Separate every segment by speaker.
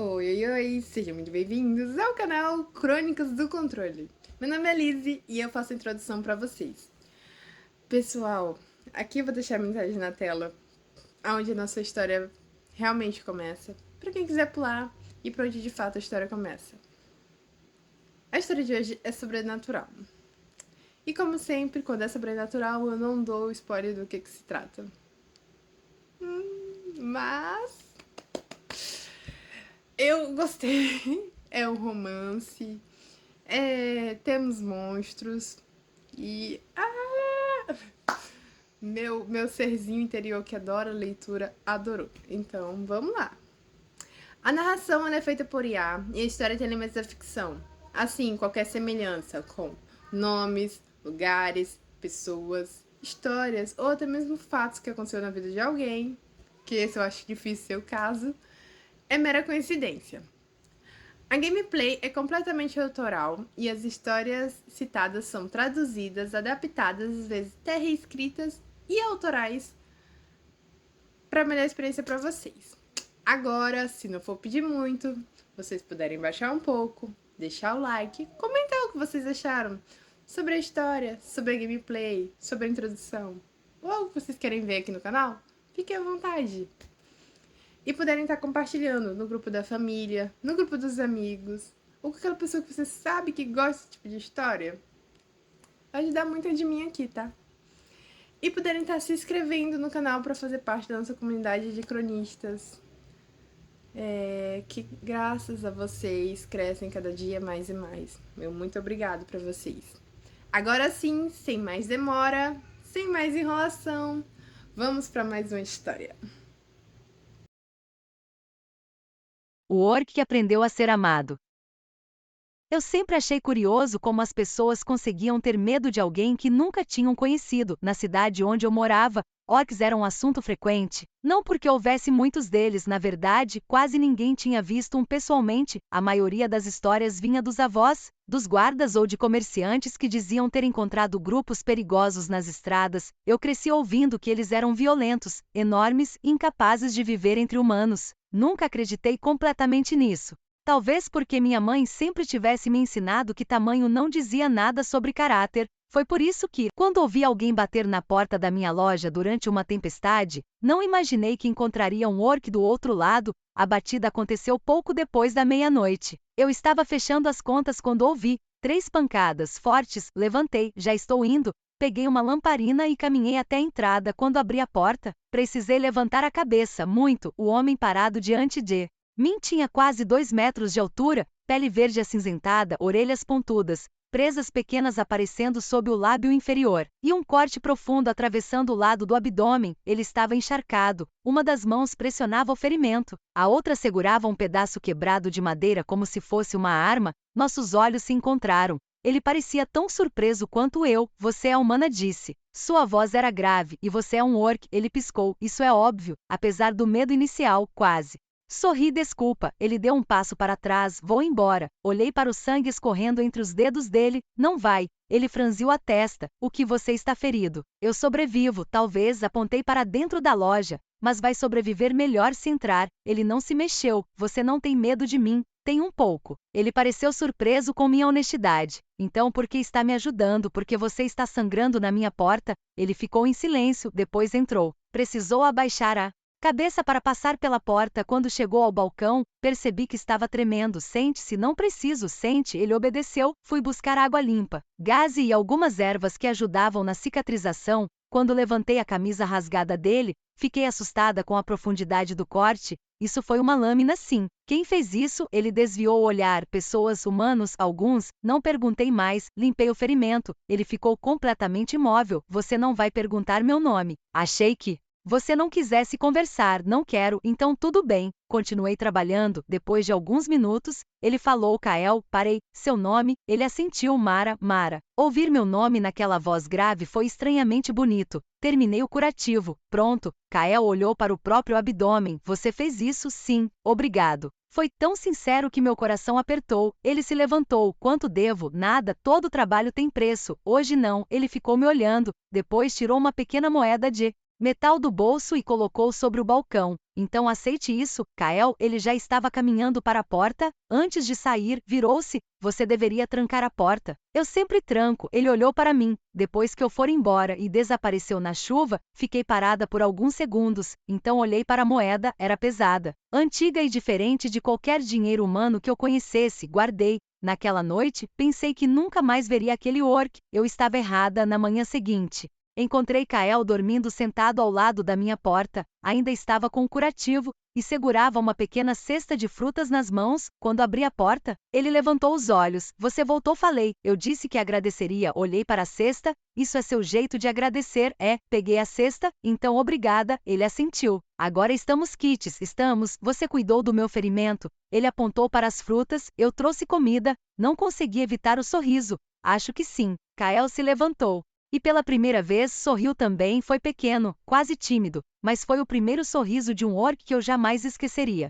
Speaker 1: Oi, oi, oi, sejam muito bem-vindos ao canal Crônicas do Controle. Meu nome é Lizzie e eu faço a introdução para vocês. Pessoal, aqui eu vou deixar a mensagem na tela, onde a nossa história realmente começa, para quem quiser pular e para onde de fato a história começa. A história de hoje é sobrenatural. E como sempre, quando é sobrenatural, eu não dou spoiler do que se trata. Mas eu gostei. É um romance. Temos monstros. E. Meu serzinho interior que adora leitura adorou. Então, vamos lá. A narração é feita por IA e a história tem elementos da ficção. Assim, qualquer semelhança com nomes, lugares, pessoas, histórias ou até mesmo fatos que aconteceram na vida de alguém, que esse eu acho difícil ser o caso, é mera coincidência. A gameplay é completamente autoral e as histórias citadas são traduzidas, adaptadas, às vezes até reescritas e autorais para melhor experiência para vocês. Agora, se não for pedir muito, vocês puderem baixar um pouco, deixar o like, comentar o que vocês acharam sobre a história, sobre a gameplay, sobre a introdução, ou o que vocês querem ver aqui no canal, fiquem à vontade. E puderem estar compartilhando no grupo da família, no grupo dos amigos, ou com aquela pessoa que você sabe que gosta desse tipo de história. Vai ajudar muito de mim aqui, tá? E puderem estar se inscrevendo no canal para fazer parte da nossa comunidade de cronistas, que graças a vocês crescem cada dia mais e mais. Meu muito obrigado para vocês. Agora sim, sem mais demora, sem mais enrolação, vamos para mais uma história.
Speaker 2: O orc que aprendeu a ser amado. Eu sempre achei curioso como as pessoas conseguiam ter medo de alguém que nunca tinham conhecido. Na cidade onde eu morava, orcs eram um assunto frequente. Não porque houvesse muitos deles, na verdade, quase ninguém tinha visto um pessoalmente. A maioria das histórias vinha dos avós, dos guardas ou de comerciantes que diziam ter encontrado grupos perigosos nas estradas. Eu cresci ouvindo que eles eram violentos, enormes e incapazes de viver entre humanos. Nunca acreditei completamente nisso. Talvez porque minha mãe sempre tivesse me ensinado que tamanho não dizia nada sobre caráter. Foi por isso que, quando ouvi alguém bater na porta da minha loja durante uma tempestade, não imaginei que encontraria um orc do outro lado. A batida aconteceu pouco depois da meia-noite. Eu estava fechando as contas quando ouvi 3 pancadas fortes. Levantei, já estou indo. Peguei uma lamparina e caminhei até a entrada. Quando abri a porta, precisei levantar a cabeça muito. O homem parado diante de mim tinha quase 2 metros de altura, pele verde acinzentada, orelhas pontudas, presas pequenas aparecendo sob o lábio inferior, e um corte profundo atravessando o lado do abdômen. Ele estava encharcado, uma das mãos pressionava o ferimento, a outra segurava um pedaço quebrado de madeira como se fosse uma arma. Nossos olhos se encontraram. Ele parecia tão surpreso quanto eu. Você é humana, disse. Sua voz era grave. E você é um orc, ele piscou. Isso é óbvio, apesar do medo inicial, quase. Sorri, desculpa. Ele deu um passo para trás. Vou embora. Olhei para o sangue escorrendo entre os dedos dele. Não vai. Ele franziu a testa. O que você está ferido? Eu sobrevivo. Talvez. Apontei para dentro da loja. Mas vai sobreviver melhor se entrar. Ele não se mexeu. Você não tem medo de mim? Tem um pouco. Ele pareceu surpreso com minha honestidade. Então por que está me ajudando? Porque você está sangrando na minha porta? Ele ficou em silêncio. Depois entrou. Precisou abaixar a cabeça para passar pela porta. Quando chegou ao balcão, percebi que estava tremendo. Sente-se, não preciso. Sente. Ele obedeceu. Fui buscar água limpa, gaze e algumas ervas que ajudavam na cicatrização. Quando levantei a camisa rasgada dele, fiquei assustada com a profundidade do corte. Isso foi uma lâmina, sim. Quem fez isso? Ele desviou o olhar. Pessoas, humanos, alguns. Não perguntei mais. Limpei o ferimento. Ele ficou completamente imóvel. Você não vai perguntar meu nome. Achei que você não quisesse conversar. Não quero, então tudo bem. Continuei trabalhando. Depois de alguns minutos, ele falou: Kael. Parei. Seu nome? Ele assentiu. Mara. Mara. Ouvir meu nome naquela voz grave foi estranhamente bonito. Terminei o curativo. Pronto. Kael olhou para o próprio abdômen. Você fez isso? Sim. Obrigado. Foi tão sincero que meu coração apertou. Ele se levantou. Quanto devo? Nada. Todo trabalho tem preço. Hoje não. Ele ficou me olhando. Depois tirou uma pequena moeda de metal do bolso e colocou sobre o balcão. Então aceite isso, Kael. Ele já estava caminhando para a porta. Antes de sair, virou-se. Você deveria trancar a porta. Eu sempre tranco. Ele olhou para mim. Depois que eu for embora e desapareceu na chuva, fiquei parada por alguns segundos. Então olhei para a moeda. Era pesada, antiga e diferente de qualquer dinheiro humano que eu conhecesse. Guardei. Naquela noite, pensei que nunca mais veria aquele orc. Eu estava errada. Na manhã seguinte, encontrei Kael dormindo sentado ao lado da minha porta. Ainda estava com o curativo e segurava uma pequena cesta de frutas nas mãos. Quando abri a porta, ele levantou os olhos. Você voltou? Falei. Eu disse que agradeceria. Olhei para a cesta. Isso é seu jeito de agradecer? É. Peguei a cesta. Então obrigada. Ele assentiu. Agora estamos quites. Estamos. Você cuidou do meu ferimento. Ele apontou para as frutas. Eu trouxe comida. Não consegui evitar o sorriso. Acho que sim. Kael se levantou. E pela primeira vez sorriu também. Foi pequeno, quase tímido, mas foi o primeiro sorriso de um orc que eu jamais esqueceria.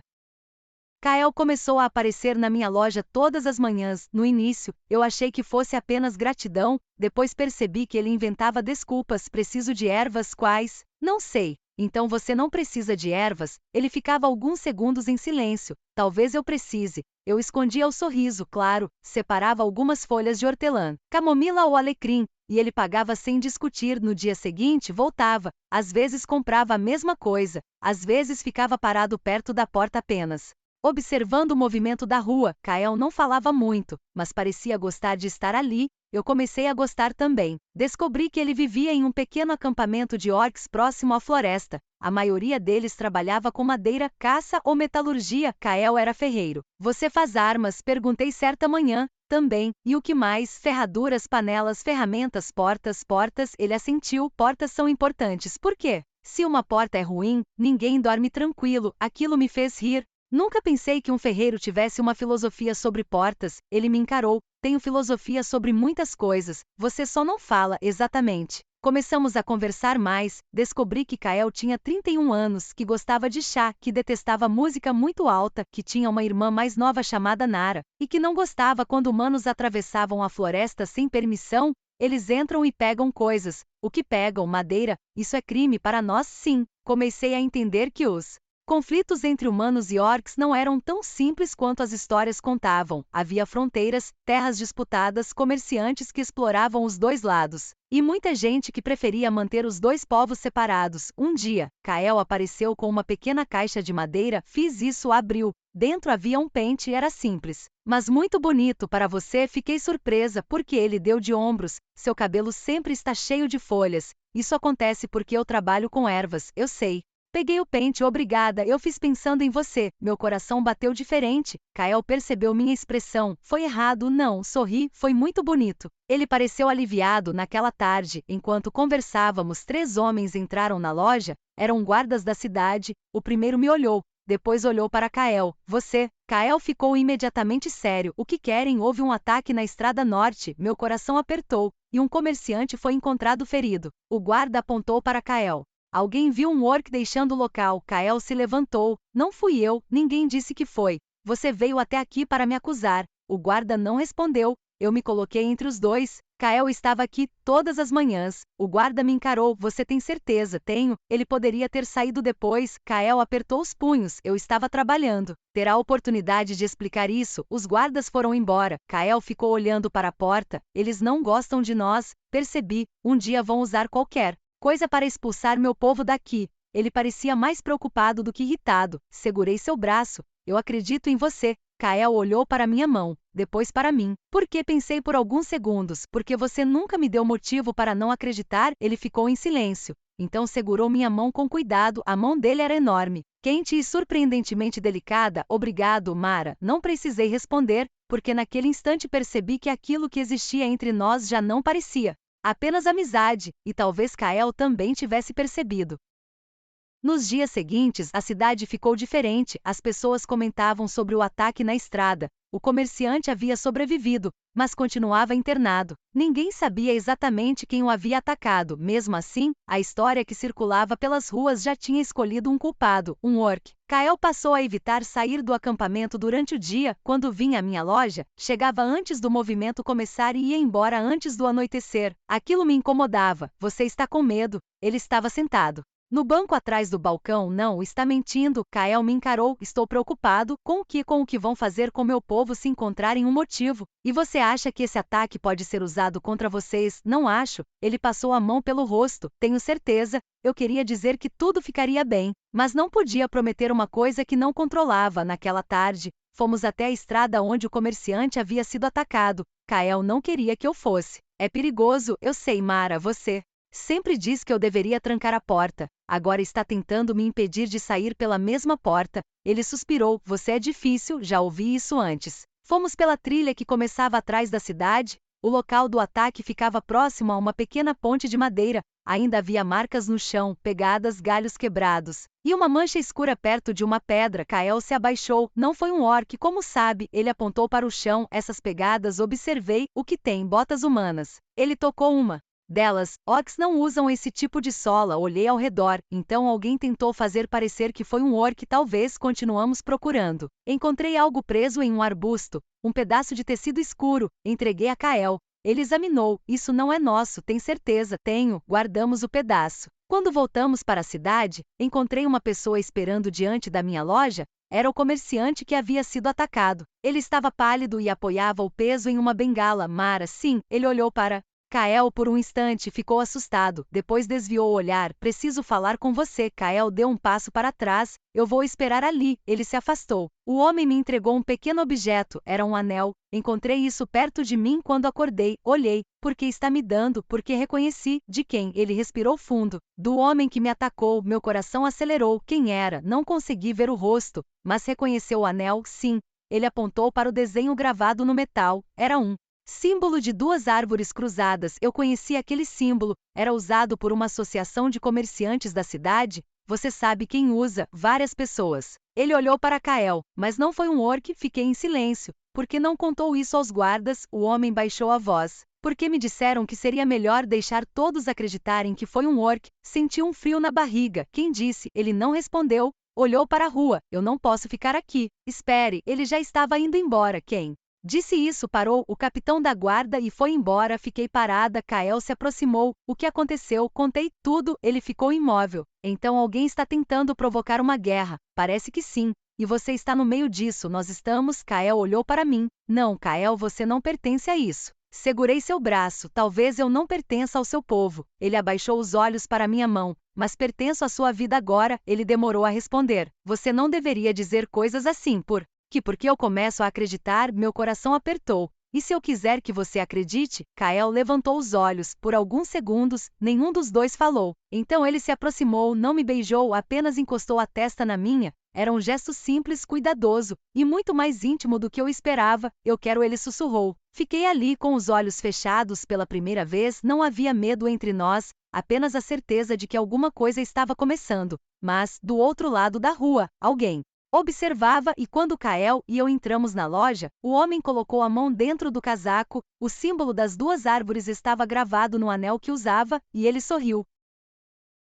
Speaker 2: Kael começou a aparecer na minha loja todas as manhãs. No início, eu achei que fosse apenas gratidão, depois percebi que ele inventava desculpas. Preciso de ervas. Quais? Não sei. Então você não precisa de ervas? Ele ficava alguns segundos em silêncio. Talvez eu precise. Eu escondia o sorriso, claro, separava algumas folhas de hortelã, camomila ou alecrim, e ele pagava sem discutir. No dia seguinte voltava, às vezes comprava a mesma coisa, às vezes ficava parado perto da porta apenas observando o movimento da rua. Kael não falava muito, mas parecia gostar de estar ali. Eu comecei a gostar também. Descobri que ele vivia em um pequeno acampamento de orcs próximo à floresta. A maioria deles trabalhava com madeira, caça ou metalurgia. Kael era ferreiro. Você faz armas? Perguntei certa manhã. Também. E o que mais? Ferraduras, panelas, ferramentas, portas. Portas. Ele assentiu. Portas são importantes. Por quê? Se uma porta é ruim, ninguém dorme tranquilo. Aquilo me fez rir. Nunca pensei que um ferreiro tivesse uma filosofia sobre portas. Ele me encarou. Tenho filosofia sobre muitas coisas, você só não fala. Exatamente. Começamos a conversar mais. Descobri que Kael tinha 31 anos, que gostava de chá, que detestava música muito alta, que tinha uma irmã mais nova chamada Nara, e que não gostava quando humanos atravessavam a floresta sem permissão. Eles entram e pegam coisas. O que pegam? Madeira. Isso é crime para nós? Sim. Comecei a entender que os conflitos entre humanos e orcs não eram tão simples quanto as histórias contavam. Havia fronteiras, terras disputadas, comerciantes que exploravam os dois lados, e muita gente que preferia manter os dois povos separados. Um dia, Kael apareceu com uma pequena caixa de madeira. Fiz isso. Abriu. Dentro havia um pente. Era simples, mas muito bonito para você. Fiquei surpresa porque ele deu de ombros. Seu cabelo sempre está cheio de folhas. Isso acontece porque eu trabalho com ervas. Eu sei. Peguei o pente. Obrigada, eu fiz pensando em você. Meu coração bateu diferente. Kael percebeu minha expressão. Foi errado? Não. Sorri. Foi muito bonito. Ele pareceu aliviado. Naquela tarde, enquanto conversávamos, 3 homens entraram na loja. Eram guardas da cidade. O primeiro me olhou. Depois olhou para Kael. Você? Kael ficou imediatamente sério. O que querem? Houve um ataque na estrada norte. Meu coração apertou. E um comerciante foi encontrado ferido. O guarda apontou para Kael. Alguém viu um orc deixando o local. Kael se levantou. Não fui eu. Ninguém disse que foi. Você veio até aqui para me acusar. O guarda não respondeu. Eu me coloquei entre os dois. Kael estava aqui todas as manhãs. O guarda me encarou. Você tem certeza? Tenho. Ele poderia ter saído depois. Kael apertou os punhos. Eu estava trabalhando. Terá oportunidade de explicar isso. Os guardas foram embora. Kael ficou olhando para a porta. Eles não gostam de nós. Percebi. Um dia vão usar qualquer coisa para expulsar meu povo daqui. Ele parecia mais preocupado do que irritado. Segurei seu braço. Eu acredito em você. Kael olhou para minha mão, depois para mim. Por que? Pensei por alguns segundos. Porque você nunca me deu motivo para não acreditar. Ele ficou em silêncio. Então segurou minha mão com cuidado. A mão dele era enorme, quente e surpreendentemente delicada. Obrigado, Mara. Não precisei responder, porque naquele instante percebi que aquilo que existia entre nós já não parecia apenas amizade, e talvez Kael também tivesse percebido. Nos dias seguintes, a cidade ficou diferente. As pessoas comentavam sobre o ataque na estrada. O comerciante havia sobrevivido, mas continuava internado. Ninguém sabia exatamente quem o havia atacado. Mesmo assim, a história que circulava pelas ruas já tinha escolhido um culpado, um orc. Kael passou a evitar sair do acampamento durante o dia. Quando vinha à minha loja, chegava antes do movimento começar e ia embora antes do anoitecer. Aquilo me incomodava. Você está com medo? Ele estava sentado No banco atrás do balcão, não, está mentindo. Kael me encarou. Estou preocupado com o que vão fazer com meu povo se encontrarem um motivo. E você acha que esse ataque pode ser usado contra vocês? Não acho. Ele passou a mão pelo rosto. Tenho certeza. Eu queria dizer que tudo ficaria bem, mas não podia prometer uma coisa que não controlava. Naquela tarde, fomos até a estrada onde o comerciante havia sido atacado. Kael não queria que eu fosse. É perigoso, eu sei, Mara, você sempre diz que eu deveria trancar a porta. Agora está tentando me impedir de sair pela mesma porta. Ele suspirou. Você é difícil, já ouvi isso antes. Fomos pela trilha que começava atrás da cidade. O local do ataque ficava próximo a uma pequena ponte de madeira. Ainda havia marcas no chão, pegadas, galhos quebrados. E uma mancha escura perto de uma pedra. Kael se abaixou. Não foi um orc, como sabe? Ele apontou para o chão. Essas pegadas, observei. O que tem? Botas humanas. Ele tocou uma delas. Orcs não usam esse tipo de sola. Olhei ao redor. Então alguém tentou fazer parecer que foi um orc. Talvez. Continuamos procurando. Encontrei algo preso em um arbusto. Um pedaço de tecido escuro. Entreguei a Kael. Ele examinou. Isso não é nosso, tem certeza? Tenho. Guardamos o pedaço. Quando voltamos para a cidade, encontrei uma pessoa esperando diante da minha loja. Era o comerciante que havia sido atacado. Ele estava pálido e apoiava o peso em uma bengala. Mara, sim. Ele olhou para Kael por um instante, ficou assustado. Depois desviou o olhar. Preciso falar com você. Kael deu um passo para trás. Eu vou esperar ali. Ele se afastou. O homem me entregou um pequeno objeto. Era um anel. Encontrei isso perto de mim quando acordei. Olhei. Por que está me dando? Porque reconheci. De quem? Ele respirou fundo. Do homem que me atacou. Meu coração acelerou. Quem era? Não consegui ver o rosto, mas reconheceu o anel. Sim. Ele apontou para o desenho gravado no metal. Era um símbolo de duas árvores cruzadas. Eu conheci aquele símbolo. Era usado por uma associação de comerciantes da cidade. Você sabe quem usa? Várias pessoas. Ele olhou para Kael, mas não foi um orc. Fiquei em silêncio. Por que não contou isso aos guardas? O homem baixou a voz. Porque me disseram que seria melhor deixar todos acreditarem que foi um orc. Senti um frio na barriga. Quem disse? Ele não respondeu. Olhou para a rua. Eu não posso ficar aqui. Espere, ele já estava indo embora. Quem disse isso? Parou o capitão da guarda e foi embora. Fiquei parada. Kael se aproximou. O que aconteceu? Contei tudo. Ele ficou imóvel. Então alguém está tentando provocar uma guerra. Parece que sim. E você está no meio disso. Nós estamos. Kael olhou para mim. Não, Kael, você não pertence a isso. Segurei seu braço. Talvez eu não pertença ao seu povo. Ele abaixou os olhos para minha mão. Mas pertenço à sua vida agora. Ele demorou a responder. Você não deveria dizer coisas assim. Porque eu começo a acreditar. Meu coração apertou. E se eu quiser que você acredite? Kael levantou os olhos. Por alguns segundos, nenhum dos dois falou. Então ele se aproximou, não me beijou, apenas encostou a testa na minha. Era um gesto simples, cuidadoso, e muito mais íntimo do que eu esperava. Eu quero, ele sussurrou. Fiquei ali com os olhos fechados pela primeira vez. Não havia medo entre nós, apenas a certeza de que alguma coisa estava começando. Mas, do outro lado da rua, alguém observava. E quando Kael e eu entramos na loja, o homem colocou a mão dentro do casaco. O símbolo das duas árvores estava gravado no anel que usava, e ele sorriu.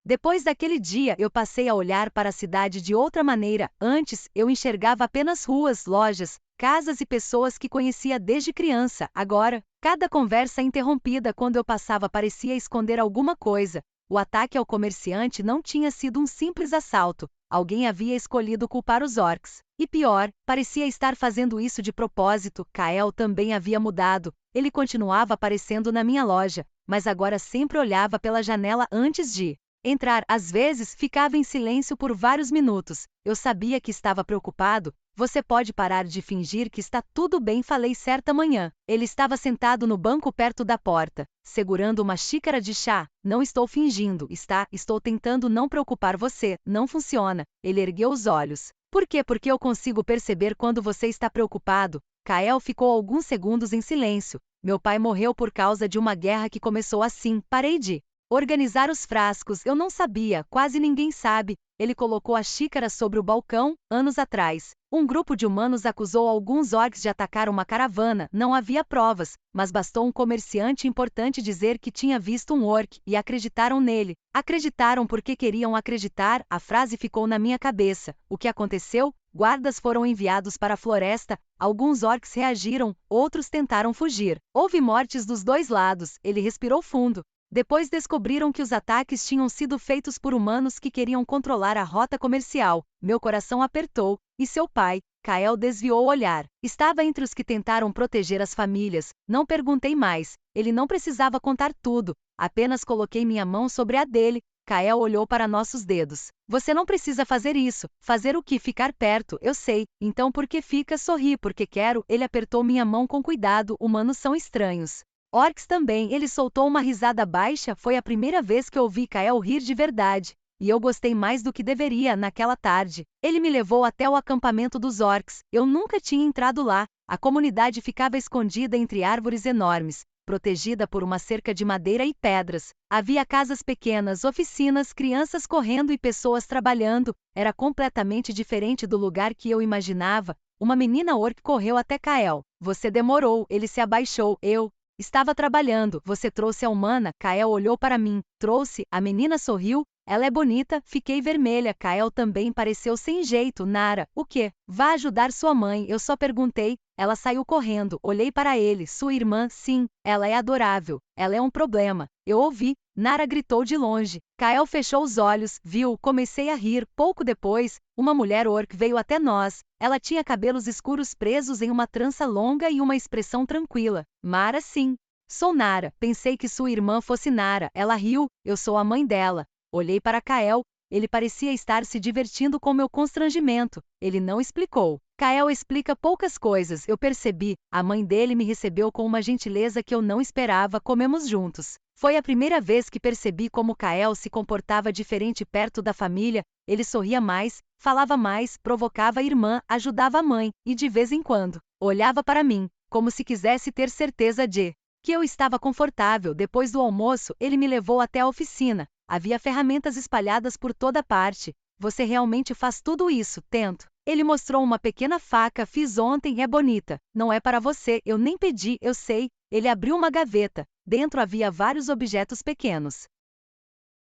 Speaker 2: Depois daquele dia, eu passei a olhar para a cidade de outra maneira. Antes, eu enxergava apenas ruas, lojas, casas e pessoas que conhecia desde criança. Agora, cada conversa interrompida quando eu passava parecia esconder alguma coisa. O ataque ao comerciante não tinha sido um simples assalto. Alguém havia escolhido culpar os orcs. E pior, parecia estar fazendo isso de propósito. Kael também havia mudado. Ele continuava aparecendo na minha loja, mas agora sempre olhava pela janela antes de entrar. Às vezes, ficava em silêncio por vários minutos. Eu sabia que estava preocupado. Você pode parar de fingir que está tudo bem, falei certa manhã. Ele estava sentado no banco perto da porta, segurando uma xícara de chá. Não estou fingindo, estou tentando não preocupar você. Não funciona. Ele ergueu os olhos. Por quê? Porque eu consigo perceber quando você está preocupado. Kael ficou alguns segundos em silêncio. Meu pai morreu por causa de uma guerra que começou assim. Parei de organizar os frascos. Eu não sabia, quase ninguém sabe. Ele colocou a xícara sobre o balcão. Anos atrás, um grupo de humanos acusou alguns orcs de atacar uma caravana. Não havia provas, mas bastou um comerciante importante dizer que tinha visto um orc, e acreditaram nele. Acreditaram porque queriam acreditar. A frase ficou na minha cabeça. O que aconteceu? Guardas foram enviados para a floresta. Alguns orcs reagiram, outros tentaram fugir. Houve mortes dos dois lados. Ele respirou fundo. Depois descobriram que os ataques tinham sido feitos por humanos que queriam controlar a rota comercial. Meu coração apertou, e seu pai, Kael, desviou o olhar. Estava entre os que tentaram proteger as famílias. Não perguntei mais. Ele não precisava contar tudo. Apenas coloquei minha mão sobre a dele. Kael olhou para nossos dedos. Você não precisa fazer isso. Fazer o que? Ficar perto, eu sei. Então por que fica? Sorri porque quero. Ele apertou minha mão com cuidado. Humanos são estranhos. Orcs também. Ele soltou uma risada baixa. Foi a primeira vez que ouvi Kael rir de verdade. E eu gostei mais do que deveria naquela tarde. Ele me levou até o acampamento dos orcs. Eu nunca tinha entrado lá. A comunidade ficava escondida entre árvores enormes, protegida por uma cerca de madeira e pedras. Havia casas pequenas, oficinas, crianças correndo e pessoas trabalhando. Era completamente diferente do lugar que eu imaginava. Uma menina orc correu até Kael. Você demorou. Ele se abaixou. Eu estava trabalhando. Você trouxe a humana? Kael olhou para mim. Trouxe. A menina sorriu. Ela é bonita. Fiquei vermelha. Kael também pareceu sem jeito. Nara, o quê? Vá ajudar sua mãe. Eu só perguntei. Ela saiu correndo. Olhei para ele. Sua irmã? Sim. Ela é adorável. Ela é um problema. Eu ouvi. Nara gritou de longe. Kael fechou os olhos. Viu? Comecei a rir. Pouco depois, uma mulher orc veio até nós. Ela tinha cabelos escuros presos em uma trança longa e uma expressão tranquila. Mara, sim. Sou Nara. Pensei que sua irmã fosse Nara. Ela riu. Eu sou a mãe dela. Olhei para Kael. Ele parecia estar se divertindo com meu constrangimento. Ele não explicou. Kael explica poucas coisas. Eu percebi. A mãe dele me recebeu com uma gentileza que eu não esperava. Comemos juntos. Foi a primeira vez que percebi como Kael se comportava diferente perto da família. Ele sorria mais, falava mais, provocava a irmã, ajudava a mãe, e de vez em quando, olhava para mim, como se quisesse ter certeza de que eu estava confortável. Depois do almoço, ele me levou até a oficina. Havia ferramentas espalhadas por toda parte. Você realmente faz tudo isso? Tento. Ele mostrou uma pequena faca. Fiz ontem. É bonita. Não é para você. Eu nem pedi. Eu sei. Ele abriu uma gaveta. Dentro havia vários objetos pequenos.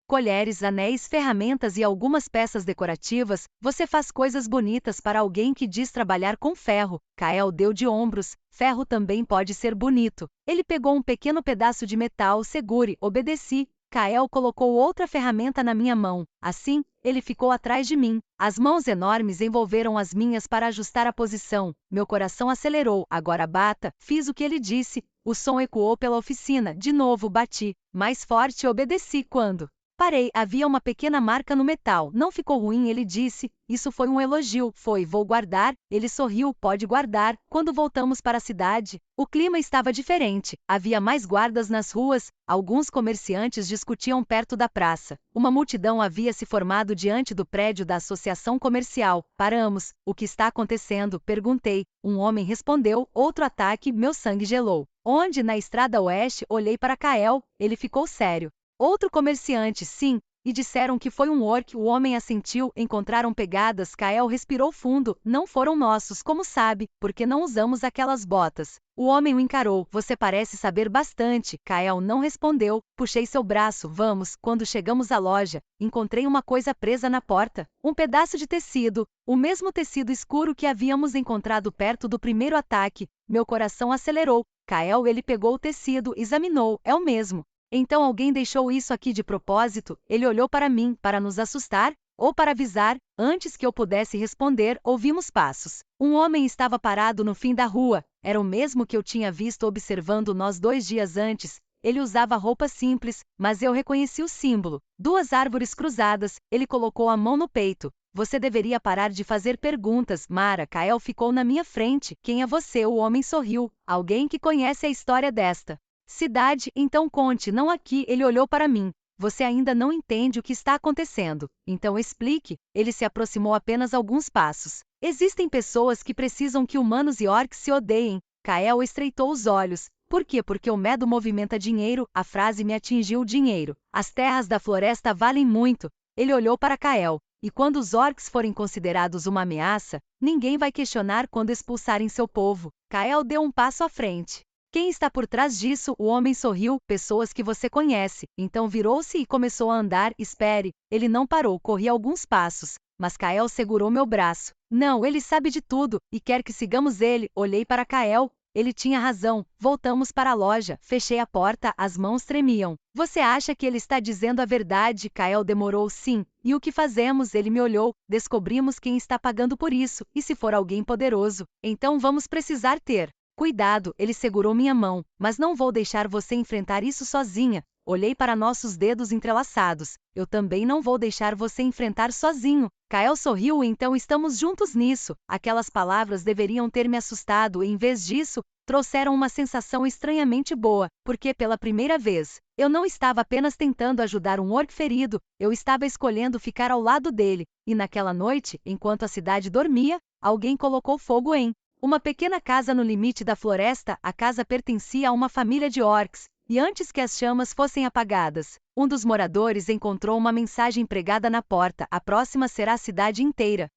Speaker 2: Colheres, anéis, ferramentas e algumas peças decorativas. Você faz coisas bonitas para alguém que diz trabalhar com ferro. Kael deu de ombros. Ferro também pode ser bonito. Ele pegou um pequeno pedaço de metal. Segure. Obedeci. Kael colocou outra ferramenta na minha mão. Assim, ele ficou atrás de mim. As mãos enormes envolveram as minhas para ajustar a posição. Meu coração acelerou. Agora bata. Fiz o que ele disse. O som ecoou pela oficina. De novo bati. Mais forte. Obedeci. Quando parei, havia uma pequena marca no metal. Não ficou ruim, ele disse. Isso foi um elogio. Foi. Vou guardar. Ele sorriu. Pode guardar. Quando voltamos para a cidade, o clima estava diferente. Havia mais guardas nas ruas. Alguns comerciantes discutiam perto da praça. Uma multidão havia se formado diante do prédio da associação comercial. Paramos. O que está acontecendo? Perguntei. Um homem respondeu. Outro ataque. Meu sangue gelou. Onde? Na estrada oeste. Olhei para Kael. Ele ficou sério. Outro comerciante, sim, e disseram que foi um orc. O homem assentiu. Encontraram pegadas. Kael respirou fundo. Não foram nossos, como sabe, porque não usamos aquelas botas. O homem o encarou. Você parece saber bastante. Kael não respondeu. Puxei seu braço. Vamos. Quando chegamos à loja, encontrei uma coisa presa na porta. Um pedaço de tecido. O mesmo tecido escuro que havíamos encontrado perto do primeiro ataque. Meu coração acelerou. Kael, ele pegou o tecido, examinou. É o mesmo. Então alguém deixou isso aqui de propósito? Ele olhou para mim, para nos assustar? Ou para avisar? Antes que eu pudesse responder, ouvimos passos. Um homem estava parado no fim da rua. Era o mesmo que eu tinha visto observando nós 2 dias antes. Ele usava roupa simples, mas eu reconheci o símbolo. 2 árvores cruzadas. Ele colocou a mão no peito. Você deveria parar de fazer perguntas. Mara, Kael ficou na minha frente. Quem é você? O homem sorriu. Alguém que conhece a história desta cidade? Então conte. Não aqui. Ele olhou para mim. Você ainda não entende o que está acontecendo. Então explique. Ele se aproximou apenas alguns passos. Existem pessoas que precisam que humanos e orcs se odeiem. Kael estreitou os olhos. Por quê? Porque o medo movimenta dinheiro. A frase me atingiu. Dinheiro. As terras da floresta valem muito. Ele olhou para Kael. E quando os orcs forem considerados uma ameaça, ninguém vai questionar quando expulsarem seu povo. Kael deu um passo à frente. Quem está por trás disso? O homem sorriu. Pessoas que você conhece. Então virou-se e começou a andar. Espere. Ele não parou. Corri alguns passos. Mas Kael segurou meu braço. Não, ele sabe de tudo, e quer que sigamos ele. Olhei para Kael. ele tinha razão. Voltamos para a loja, fechei a porta, as mãos tremiam. Você acha que ele está dizendo a verdade? Kael demorou. Sim. E o que fazemos? Ele me olhou. Descobrimos quem está pagando por isso, e se for alguém poderoso, então vamos precisar ter cuidado. Ele segurou minha mão. Mas não vou deixar você enfrentar isso sozinha. Olhei para nossos dedos entrelaçados. Eu também não vou deixar você enfrentar sozinho. Kael sorriu. Então estamos juntos nisso. Aquelas palavras deveriam ter me assustado e, em vez disso, trouxeram uma sensação estranhamente boa, porque pela primeira vez, eu não estava apenas tentando ajudar um orc ferido, eu estava escolhendo ficar ao lado dele. E naquela noite, enquanto a cidade dormia, alguém colocou fogo em uma pequena casa no limite da floresta. A casa pertencia a uma família de orcs. E antes que as chamas fossem apagadas, um dos moradores encontrou uma mensagem pregada na porta: a próxima será a cidade inteira.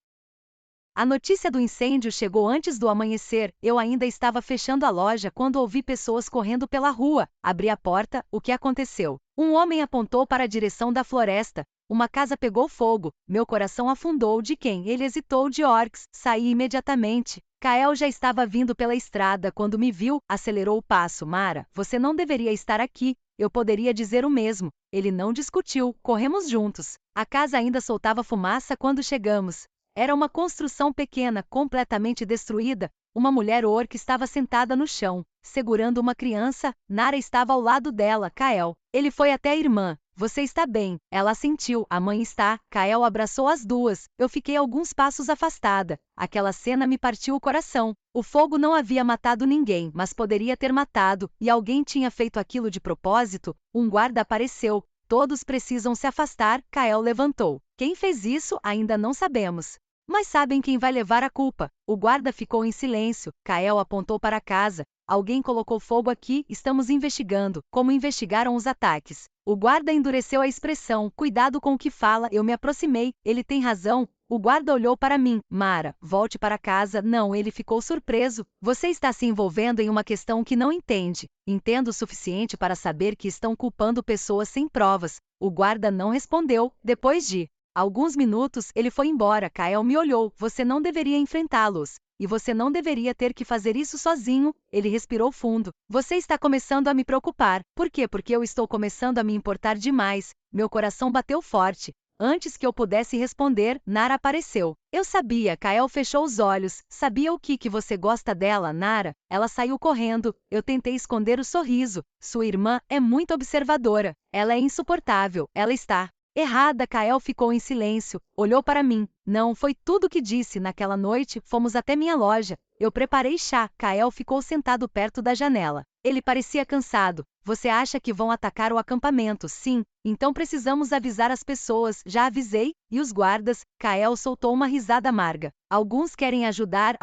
Speaker 2: A notícia do incêndio chegou antes do amanhecer. Eu ainda estava fechando a loja quando ouvi pessoas correndo pela rua. Abri a porta. O que aconteceu? Um homem apontou para a direção da floresta. Uma casa pegou fogo. Meu coração afundou. De quem? Ele hesitou. De orcs. Saí imediatamente. Kael já estava vindo pela estrada. Quando me viu, acelerou o passo. Mara, você não deveria estar aqui. Eu poderia dizer o mesmo. Ele não discutiu. Corremos juntos. A casa ainda soltava fumaça quando chegamos. Era uma construção pequena, completamente destruída. Uma mulher orc estava sentada no chão, segurando uma criança. Nara estava ao lado dela. Kael. Ele foi até a irmã. Você está bem? Ela assentiu. A mãe está. Kael abraçou as duas. Eu fiquei alguns passos afastada. Aquela cena me partiu o coração. O fogo não havia matado ninguém, mas poderia ter matado, e alguém tinha feito aquilo de propósito. Um guarda apareceu. Todos precisam se afastar. Kael levantou. Quem fez isso? Ainda não sabemos. Mas sabem quem vai levar a culpa. O guarda ficou em silêncio. Kael apontou para a casa. Alguém colocou fogo aqui. Estamos investigando. Como investigaram os ataques? O guarda endureceu a expressão. Cuidado com o que fala. Eu me aproximei. Ele tem razão. O guarda olhou para mim. Mara, volte para casa. Não, ele ficou surpreso. Você está se envolvendo em uma questão que não entende. Entendo o suficiente para saber que estão culpando pessoas sem provas. O guarda não respondeu. Depois de alguns minutos, ele foi embora. Kael me olhou. Você não deveria enfrentá-los. E você não deveria ter que fazer isso sozinho. Ele respirou fundo. Você está começando a me preocupar. Por quê? Porque eu estou começando a me importar demais. Meu coração bateu forte. Antes que eu pudesse responder, Nara apareceu. Eu sabia. Kael fechou os olhos. Sabia o que você gosta dela, Nara? Ela saiu correndo. Eu tentei esconder o sorriso. Sua irmã é muito observadora. Ela é insuportável. Ela está errada. Kael ficou em silêncio. Olhou para mim. Não foi tudo o que disse. Naquela noite, fomos até minha loja. Eu preparei chá. Kael ficou sentado perto da janela. Ele parecia cansado. Você acha que vão atacar o acampamento? Sim. Então precisamos avisar as pessoas. Já avisei. E os guardas? Kael soltou uma risada amarga. Alguns querem ajudar,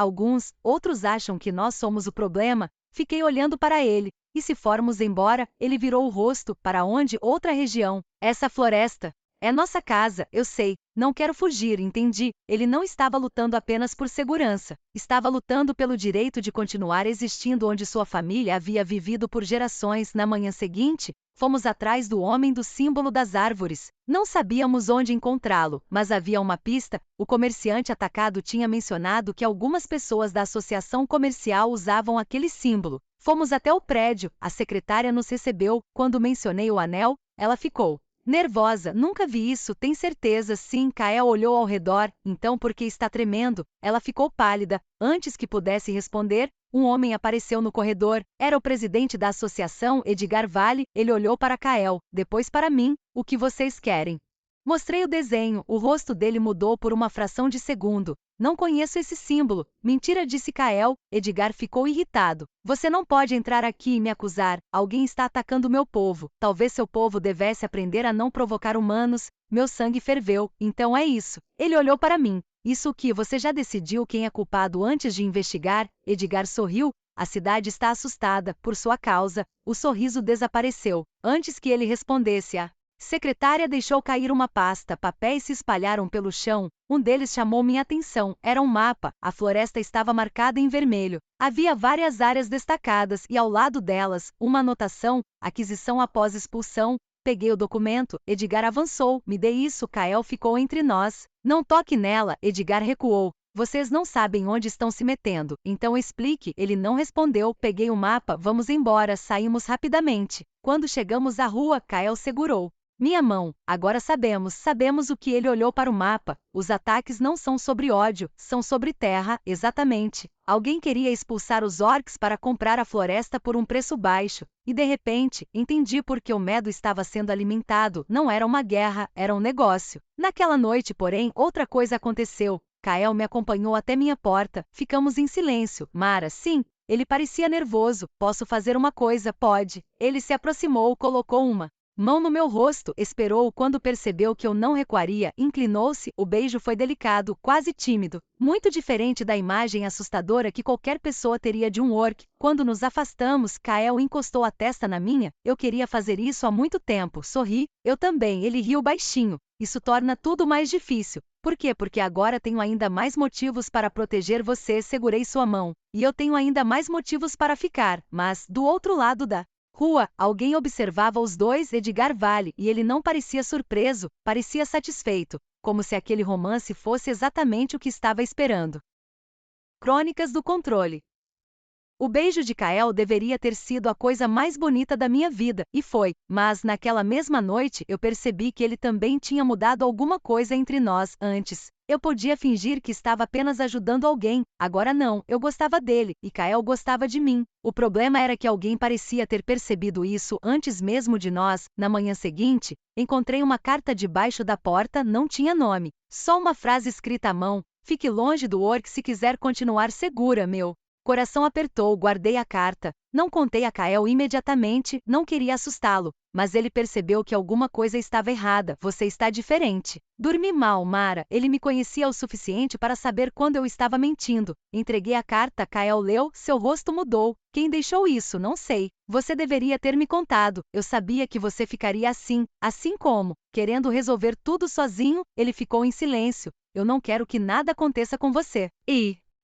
Speaker 2: outros acham que nós somos o problema. Fiquei olhando para ele. E se formos embora? Ele virou o rosto. Para onde? Outra região. Essa floresta é nossa casa. Eu sei. Não quero fugir, entendi. Ele não estava lutando apenas por segurança. Estava lutando pelo direito de continuar existindo onde sua família havia vivido por gerações. Na manhã seguinte, fomos atrás do homem do símbolo das árvores. Não sabíamos onde encontrá-lo, mas havia uma pista. O comerciante atacado tinha mencionado que algumas pessoas da associação comercial usavam aquele símbolo. Fomos até o prédio. A secretária nos recebeu. Quando mencionei o anel, ela ficou nervosa. Nunca vi isso. Tem certeza? Sim. Kael olhou ao redor. Então por que está tremendo? Ela ficou pálida. Antes que pudesse responder, um homem apareceu no corredor. Era o presidente da associação, Edgar Vale. Ele olhou para Kael, depois para mim. O que vocês querem? Mostrei o desenho. O rosto dele mudou por uma fração de segundo. Não conheço esse símbolo. Mentira, disse Kael. Edgar ficou irritado. Você não pode entrar aqui e me acusar. Alguém está atacando meu povo. Talvez seu povo devesse aprender a não provocar humanos. Meu sangue ferveu. Então é isso. Ele olhou para mim. Isso o que? Você já decidiu quem é culpado antes de investigar? Edgar sorriu. A cidade está assustada por sua causa. O sorriso desapareceu. Antes que ele respondesse, a secretária deixou cair uma pasta. Papéis se espalharam pelo chão. Um deles chamou minha atenção. Era um mapa. A floresta estava marcada em vermelho. Havia várias áreas destacadas e ao lado delas, uma anotação: aquisição após expulsão. Peguei o documento. Edgar avançou. Me dê isso. Kael ficou entre nós. Não toque nela. Edgar recuou. Vocês não sabem onde estão se metendo, então explique. Ele não respondeu. Peguei o mapa, vamos embora. Saímos rapidamente. Quando chegamos à rua, Kael segurou minha mão. Agora sabemos o que. Ele olhou para o mapa. Os ataques não são sobre ódio, são sobre terra, exatamente. Alguém queria expulsar os orcs para comprar a floresta por um preço baixo. E de repente, entendi por que o medo estava sendo alimentado. Não era uma guerra, era um negócio. Naquela noite, porém, outra coisa aconteceu. Kael me acompanhou até minha porta. Ficamos em silêncio. Mara, sim. Ele parecia nervoso. Posso fazer uma coisa? Pode. Ele se aproximou, colocou uma mão no meu rosto, esperou. Quando percebeu que eu não recuaria, inclinou-se. O beijo foi delicado, quase tímido, muito diferente da imagem assustadora que qualquer pessoa teria de um orc. Quando nos afastamos, Kael encostou a testa na minha. Eu queria fazer isso há muito tempo. Sorri. Eu também. Ele riu baixinho. Isso torna tudo mais difícil. Por quê? Porque agora tenho ainda mais motivos para proteger você. Segurei sua mão. E eu tenho ainda mais motivos para ficar. Mas, do outro lado da rua, alguém observava os dois. Edgar Vale, e ele não parecia surpreso, parecia satisfeito, como se aquele romance fosse exatamente o que estava esperando. Crônicas do Controle. O beijo de Kael deveria ter sido a coisa mais bonita da minha vida, e foi, mas naquela mesma noite eu percebi que ele também tinha mudado alguma coisa entre nós. Antes, eu podia fingir que estava apenas ajudando alguém, agora não, eu gostava dele, e Kael gostava de mim. O problema era que alguém parecia ter percebido isso antes mesmo de nós. Na manhã seguinte, encontrei uma carta debaixo da porta. Não tinha nome, só uma frase escrita à mão: fique longe do orc se quiser continuar segura. Meu coração apertou. Guardei a carta. Não contei a Kael imediatamente, não queria assustá-lo, mas ele percebeu que alguma coisa estava errada. Você está diferente. Dormi mal, Mara. Ele me conhecia o suficiente para saber quando eu estava mentindo. Entreguei a carta. Kael leu. Seu rosto mudou. Quem deixou isso? Não sei. Você deveria ter me contado. Eu sabia que você ficaria assim como, querendo resolver tudo sozinho. Ele ficou em silêncio. Eu não quero que nada aconteça com você.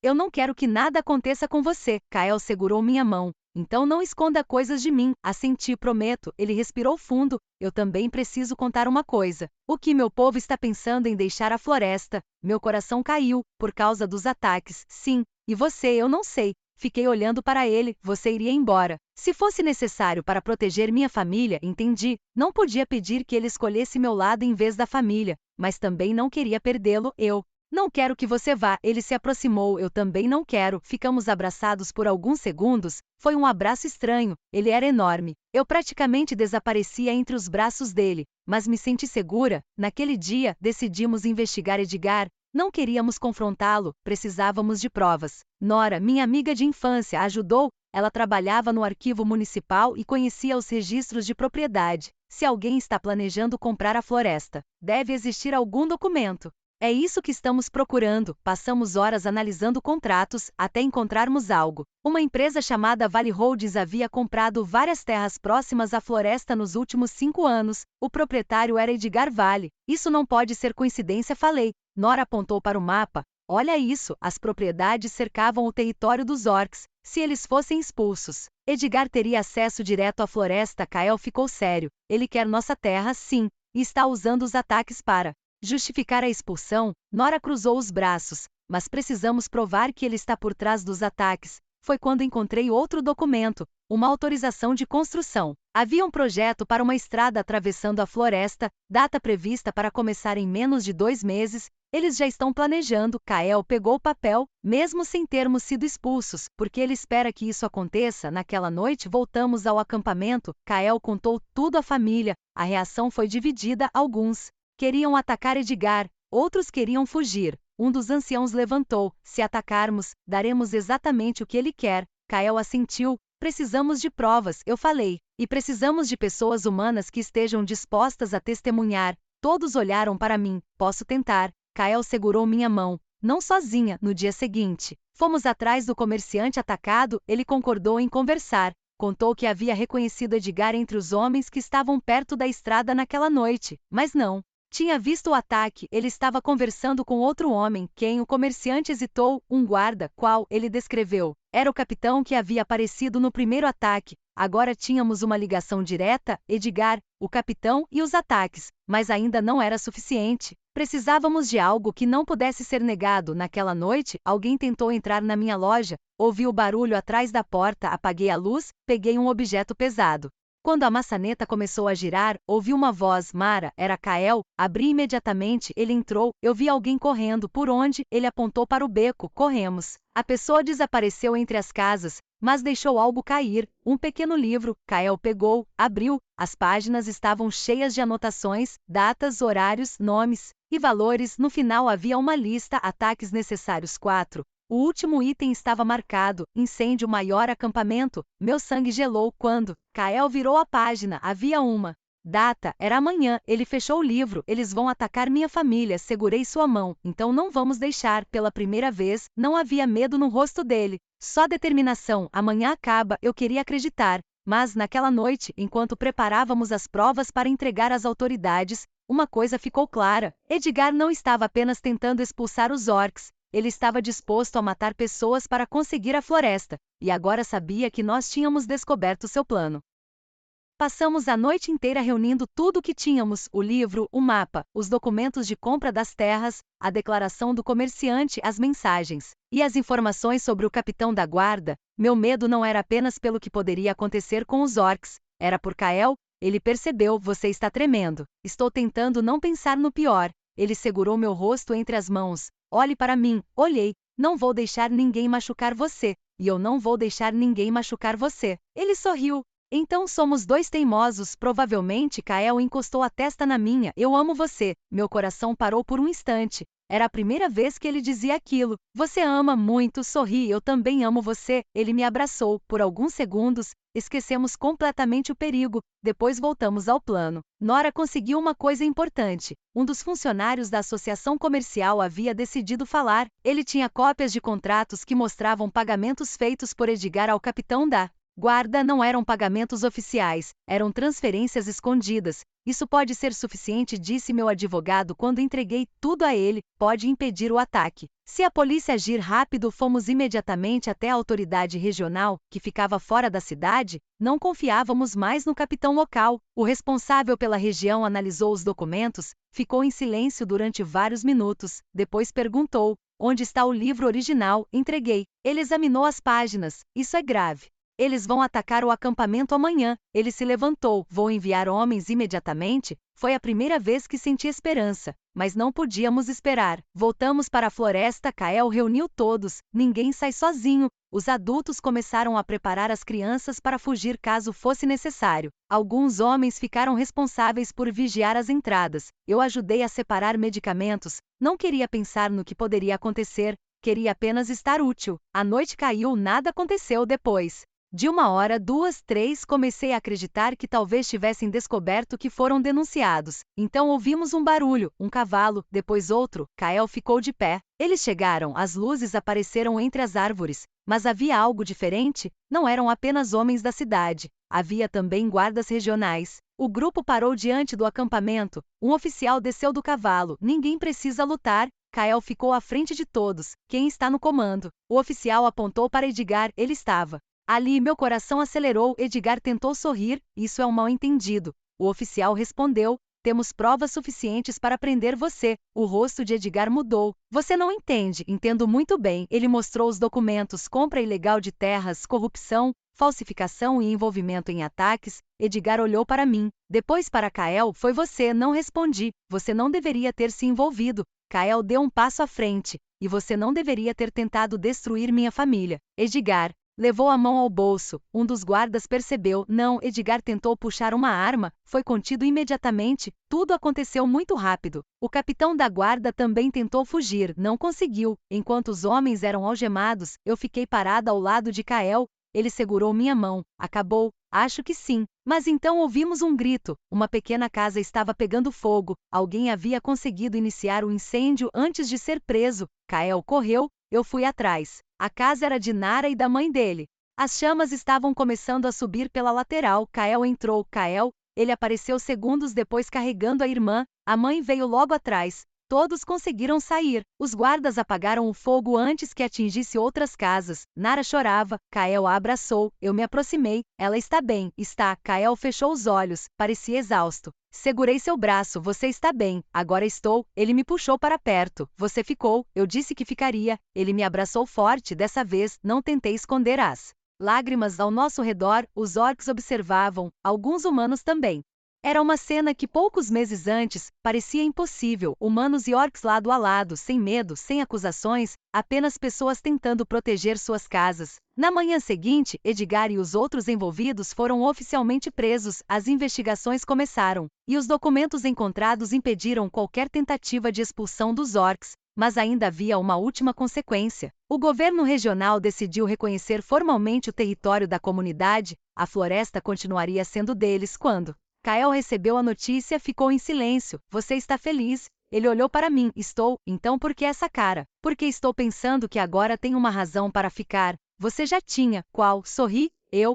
Speaker 2: Eu não quero que nada aconteça com você. Kael segurou minha mão. Então não esconda coisas de mim. Assenti, prometo. Ele respirou fundo. Eu também preciso contar uma coisa. O que meu povo está pensando em deixar a floresta? Meu coração caiu, por causa dos ataques. Sim. E você? Eu não sei. Fiquei olhando para ele. Você iria embora. Se fosse necessário para proteger minha família, entendi. Não podia pedir que ele escolhesse meu lado em vez da família, mas também não queria perdê-lo. Eu não quero que você vá. Ele se aproximou. Eu também não quero. Ficamos abraçados por alguns segundos. Foi um abraço estranho. Ele era enorme. Eu praticamente desaparecia entre os braços dele, mas me senti segura. Naquele dia, decidimos investigar Edgar. Não queríamos confrontá-lo, precisávamos de provas. Nora, minha amiga de infância, ajudou. Ela trabalhava no arquivo municipal e conhecia os registros de propriedade. Se alguém está planejando comprar a floresta, deve existir algum documento. É isso que estamos procurando. Passamos horas analisando contratos, até encontrarmos algo. Uma empresa chamada Vale Holdings havia comprado várias terras próximas à floresta nos últimos 5 anos. O proprietário era Edgar Vale. Isso não pode ser coincidência, falei. Nora apontou para o mapa. Olha isso, as propriedades cercavam o território dos orcs. Se eles fossem expulsos, Edgar teria acesso direto à floresta. Kael ficou sério. Ele quer nossa terra, sim, e está usando os ataques para justificar a expulsão. Nora cruzou os braços. Mas precisamos provar que ele está por trás dos ataques. Foi quando encontrei outro documento, uma autorização de construção. Havia um projeto para uma estrada atravessando a floresta, data prevista para começar em menos de 2 meses. Eles já estão planejando. Kael pegou o papel, mesmo sem termos sido expulsos, porque ele espera que isso aconteça. Naquela noite voltamos ao acampamento. Kael contou tudo à família. A reação foi dividida. Alguns queriam atacar Edgar, outros queriam fugir. Um dos anciãos levantou. Se atacarmos, daremos exatamente o que ele quer. Kael assentiu. Precisamos de provas, eu falei. E precisamos de pessoas humanas que estejam dispostas a testemunhar. Todos olharam para mim. Posso tentar. Kael segurou minha mão. Não sozinha. No dia seguinte, fomos atrás do comerciante atacado. Ele concordou em conversar. Contou que havia reconhecido Edgar entre os homens que estavam perto da estrada naquela noite, mas não tinha visto o ataque. Ele estava conversando com outro homem. Quem? O comerciante hesitou. Um guarda, qual ele descreveu. Era o capitão que havia aparecido no primeiro ataque. Agora tínhamos uma ligação direta, Edgar, o capitão e os ataques, mas ainda não era suficiente. Precisávamos de algo que não pudesse ser negado. Naquela noite, alguém tentou entrar na minha loja, ouvi o barulho atrás da porta, apaguei a luz, peguei um objeto pesado. Quando a maçaneta começou a girar, ouvi uma voz, Mara, era Kael, abri imediatamente, ele entrou, eu vi alguém correndo, por onde? Ele apontou para o beco, corremos. A pessoa desapareceu entre as casas, mas deixou algo cair, um pequeno livro, Kael pegou, abriu, as páginas estavam cheias de anotações, datas, horários, nomes e valores, no final havia uma lista, ataques necessários 4. O último item estava marcado, incêndio maior acampamento, meu sangue gelou quando Kael virou a página, havia uma data, era amanhã, ele fechou o livro, eles vão atacar minha família, segurei sua mão, então não vamos deixar, pela primeira vez, não havia medo no rosto dele, só determinação, amanhã acaba, eu queria acreditar, mas naquela noite, enquanto preparávamos as provas para entregar às autoridades, uma coisa ficou clara, Edgar não estava apenas tentando expulsar os orcs, ele estava disposto a matar pessoas para conseguir a floresta, e agora sabia que nós tínhamos descoberto seu plano. Passamos a noite inteira reunindo tudo o que tínhamos, o livro, o mapa, os documentos de compra das terras, a declaração do comerciante, as mensagens, e as informações sobre o capitão da guarda. Meu medo não era apenas pelo que poderia acontecer com os orcs, era por Kael, ele percebeu, você está tremendo, estou tentando não pensar no pior, ele segurou meu rosto entre as mãos, olhe para mim, olhei, não vou deixar ninguém machucar você, e eu não vou deixar ninguém machucar você. Ele sorriu. Então somos dois teimosos, provavelmente Kael encostou a testa na minha, eu amo você, meu coração parou por um instante, era a primeira vez que ele dizia aquilo, você ama muito, sorri, eu também amo você, ele me abraçou, por alguns segundos, esquecemos completamente o perigo, depois voltamos ao plano. Nora conseguiu uma coisa importante, um dos funcionários da associação comercial havia decidido falar, ele tinha cópias de contratos que mostravam pagamentos feitos por Edgar ao capitão da guarda não eram pagamentos oficiais, eram transferências escondidas. Isso pode ser suficiente, disse meu advogado quando entreguei tudo a ele, pode impedir o ataque. Se a polícia agir rápido, fomos imediatamente até a autoridade regional, que ficava fora da cidade, não confiávamos mais no capitão local. O responsável pela região analisou os documentos, ficou em silêncio durante vários minutos, depois perguntou, onde está o livro original? Entreguei. Ele examinou as páginas, isso é grave. Eles vão atacar o acampamento amanhã. Ele se levantou. Vou enviar homens imediatamente. Foi a primeira vez que senti esperança, mas não podíamos esperar. Voltamos para a floresta. Kael reuniu todos. Ninguém sai sozinho. Os adultos começaram a preparar as crianças para fugir caso fosse necessário. Alguns homens ficaram responsáveis por vigiar as entradas. Eu ajudei a separar medicamentos. Não queria pensar no que poderia acontecer. Queria apenas estar útil. A noite caiu. Nada aconteceu depois. De 1 hora, 2, 3, comecei a acreditar que talvez tivessem descoberto que foram denunciados. Então ouvimos um barulho, um cavalo, depois outro. Kael ficou de pé. Eles chegaram, as luzes apareceram entre as árvores. Mas havia algo diferente, não eram apenas homens da cidade. Havia também guardas regionais. O grupo parou diante do acampamento. Um oficial desceu do cavalo. Ninguém precisa lutar. Kael ficou à frente de todos. Quem está no comando? O oficial apontou para Edgar, ele estava ali, meu coração acelerou. Edgar tentou sorrir, isso é um mal-entendido. O oficial respondeu, temos provas suficientes para prender você. O rosto de Edgar mudou. Você não entende, entendo muito bem. Ele mostrou os documentos, compra ilegal de terras, corrupção, falsificação e envolvimento em ataques. Edgar olhou para mim. Depois para Kael, foi você, não respondi. Você não deveria ter se envolvido. Kael deu um passo à frente. E você não deveria ter tentado destruir minha família. Edgar levou a mão ao bolso, um dos guardas percebeu, não, Edgar tentou puxar uma arma, foi contido imediatamente, tudo aconteceu muito rápido. O capitão da guarda também tentou fugir, não conseguiu, enquanto os homens eram algemados, eu fiquei parada ao lado de Kael, ele segurou minha mão, acabou, acho que sim, mas então ouvimos um grito, uma pequena casa estava pegando fogo, alguém havia conseguido iniciar o incêndio antes de ser preso, Kael correu, eu fui atrás. A casa era de Nara e da mãe dele. As chamas estavam começando a subir pela lateral. Kael entrou. Kael, ele apareceu segundos depois carregando a irmã. A mãe veio logo atrás. Todos conseguiram sair. Os guardas apagaram o fogo antes que atingisse outras casas. Nara chorava. Kael a abraçou. Eu me aproximei. Ela está bem. Está. Kael fechou os olhos. Parecia exausto. Segurei seu braço. Você está bem. Agora estou. Ele me puxou para perto. Você ficou. Eu disse que ficaria. Ele me abraçou forte. Dessa vez, não tentei esconder as lágrimas ao nosso redor. Os orcs observavam. Alguns humanos também. Era uma cena que poucos meses antes parecia impossível, humanos e orcs lado a lado, sem medo, sem acusações, apenas pessoas tentando proteger suas casas. Na manhã seguinte, Edgar e os outros envolvidos foram oficialmente presos, as investigações começaram, e os documentos encontrados impediram qualquer tentativa de expulsão dos orcs. Mas ainda havia uma última consequência. O governo regional decidiu reconhecer formalmente o território da comunidade, a floresta continuaria sendo deles quando Kael recebeu a notícia, ficou em silêncio. Você está feliz? Ele olhou para mim. Estou. Então por que essa cara? Porque estou pensando que agora tenho uma razão para ficar. Você já tinha. Qual? Sorri.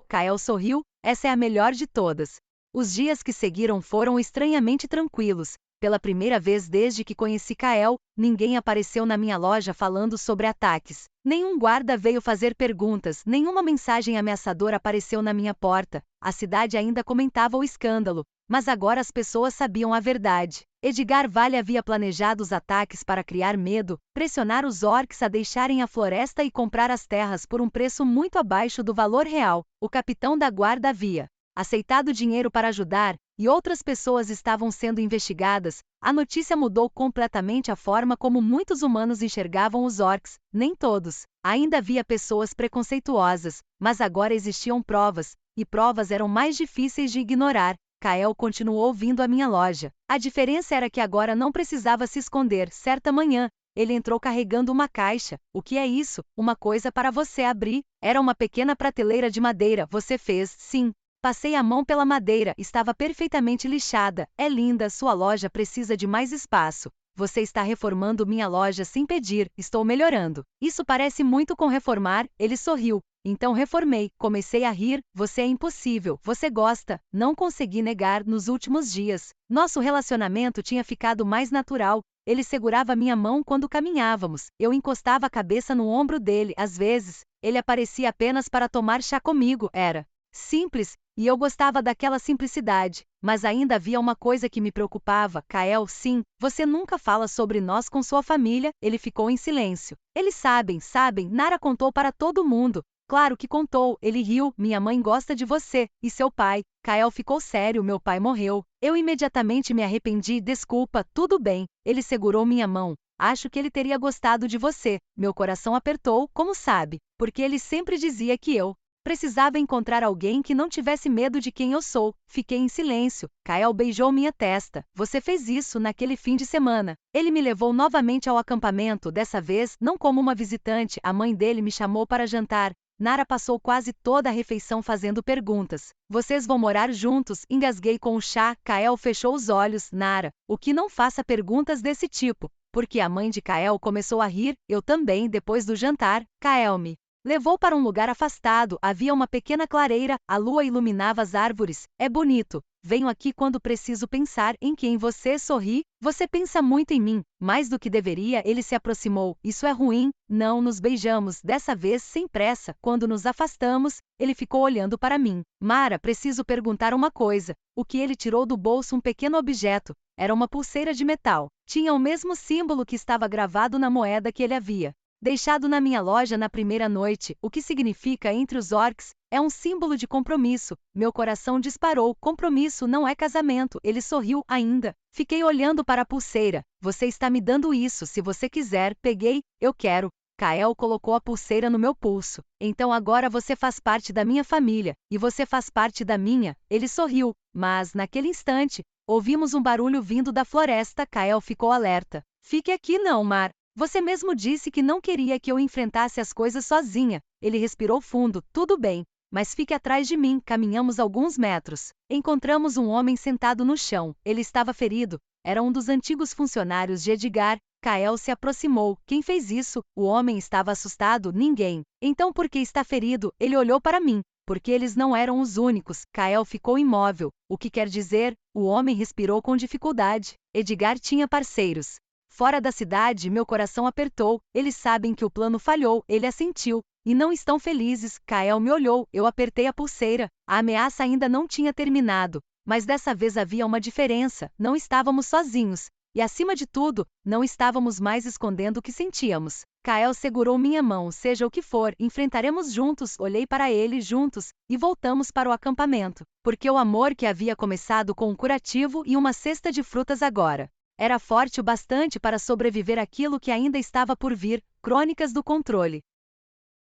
Speaker 2: Kael sorriu. Essa é a melhor de todas. Os dias que seguiram foram estranhamente tranquilos. Pela primeira vez desde que conheci Kael, ninguém apareceu na minha loja falando sobre ataques. Nenhum guarda veio fazer perguntas, nenhuma mensagem ameaçadora apareceu na minha porta. A cidade ainda comentava o escândalo, mas agora as pessoas sabiam a verdade. Edgar Vale havia planejado os ataques para criar medo, pressionar os orcs a deixarem a floresta e comprar as terras por um preço muito abaixo do valor real. O capitão da guarda havia aceitado dinheiro para ajudar, e outras pessoas estavam sendo investigadas. A notícia mudou completamente a forma como muitos humanos enxergavam os orcs. Nem todos. Ainda havia pessoas preconceituosas, mas agora existiam provas, e provas eram mais difíceis de ignorar. Kael continuou vindo à minha loja. A diferença era que agora não precisava se esconder. Certa manhã, ele entrou carregando uma caixa. O que é isso? Uma coisa para você abrir. Era uma pequena prateleira de madeira. Você fez? Sim. Passei a mão pela madeira, estava perfeitamente lixada. É linda, sua loja precisa de mais espaço. Você está reformando minha loja sem pedir, estou melhorando. Isso parece muito com reformar, ele sorriu. Então reformei, comecei a rir, você é impossível, você gosta. Não consegui negar nos últimos dias. Nosso relacionamento tinha ficado mais natural. Ele segurava minha mão quando caminhávamos. Eu encostava a cabeça no ombro dele, às vezes. Ele aparecia apenas para tomar chá comigo, era simples, e eu gostava daquela simplicidade, mas ainda havia uma coisa que me preocupava. Kael, sim, você nunca fala sobre nós com sua família. Ele ficou em silêncio. Eles sabem, Nara contou para todo mundo. Claro que contou, ele riu. Minha mãe gosta de você, e seu pai. Kael ficou sério, meu pai morreu. Eu imediatamente me arrependi, desculpa, tudo bem. Ele segurou minha mão. Acho que ele teria gostado de você. Meu coração apertou, como sabe, porque ele sempre dizia que eu precisava encontrar alguém que não tivesse medo de quem eu sou. Fiquei em silêncio. Kael beijou minha testa. Você fez isso naquele fim de semana. Ele me levou novamente ao acampamento, dessa vez não como uma visitante. A mãe dele me chamou para jantar. Nara passou quase toda a refeição fazendo perguntas. Vocês vão morar juntos? Engasguei com o chá. Kael fechou os olhos. Nara, o que não faça perguntas desse tipo. Porque a mãe de Kael começou a rir. Eu também, depois do jantar. Kael me levou para um lugar afastado, havia uma pequena clareira, a lua iluminava as árvores. É bonito. Venho aqui quando preciso pensar em quem você sorri. Você pensa muito em mim, mais do que deveria. Ele se aproximou. Isso é ruim? Não, nos beijamos, dessa vez sem pressa. Quando nos afastamos, ele ficou olhando para mim. Mara, preciso perguntar uma coisa. O que ele tirou do bolso um pequeno objeto. Era uma pulseira de metal. Tinha o mesmo símbolo que estava gravado na moeda que ele havia deixado na minha loja na primeira noite. O que significa entre os orcs? É um símbolo de compromisso. Meu coração disparou. Compromisso não é casamento. Ele sorriu ainda. Fiquei olhando para a pulseira. Você está me dando isso. Se você quiser, peguei. Eu quero. Kael colocou a pulseira no meu pulso. Então agora você faz parte da minha família. E você faz parte da minha. Ele sorriu. Mas, naquele instante, ouvimos um barulho vindo da floresta. Kael ficou alerta. Fique aqui não, Mar. Você mesmo disse que não queria que eu enfrentasse as coisas sozinha. Ele respirou fundo. Tudo bem, mas fique atrás de mim. Caminhamos alguns metros. Encontramos um homem sentado no chão. Ele estava ferido. Era um dos antigos funcionários de Edgar. Kael se aproximou. Quem fez isso? O homem estava assustado. Ninguém. Então por que está ferido? Ele olhou para mim. Porque eles não eram os únicos. Kael ficou imóvel. O que quer dizer? O homem respirou com dificuldade. Edgar tinha parceiros. Fora da cidade, meu coração apertou. Eles sabem que o plano falhou, ele assentiu. E não estão felizes. Kael me olhou, eu apertei a pulseira. A ameaça ainda não tinha terminado. Mas dessa vez havia uma diferença, não estávamos sozinhos. E acima de tudo, não estávamos mais escondendo o que sentíamos. Kael segurou minha mão, seja o que for, enfrentaremos juntos, olhei para ele juntos, e voltamos para o acampamento. Porque o amor que havia começado com um curativo e uma cesta de frutas agora era forte o bastante para sobreviver àquilo que ainda estava por vir, crônicas do controle.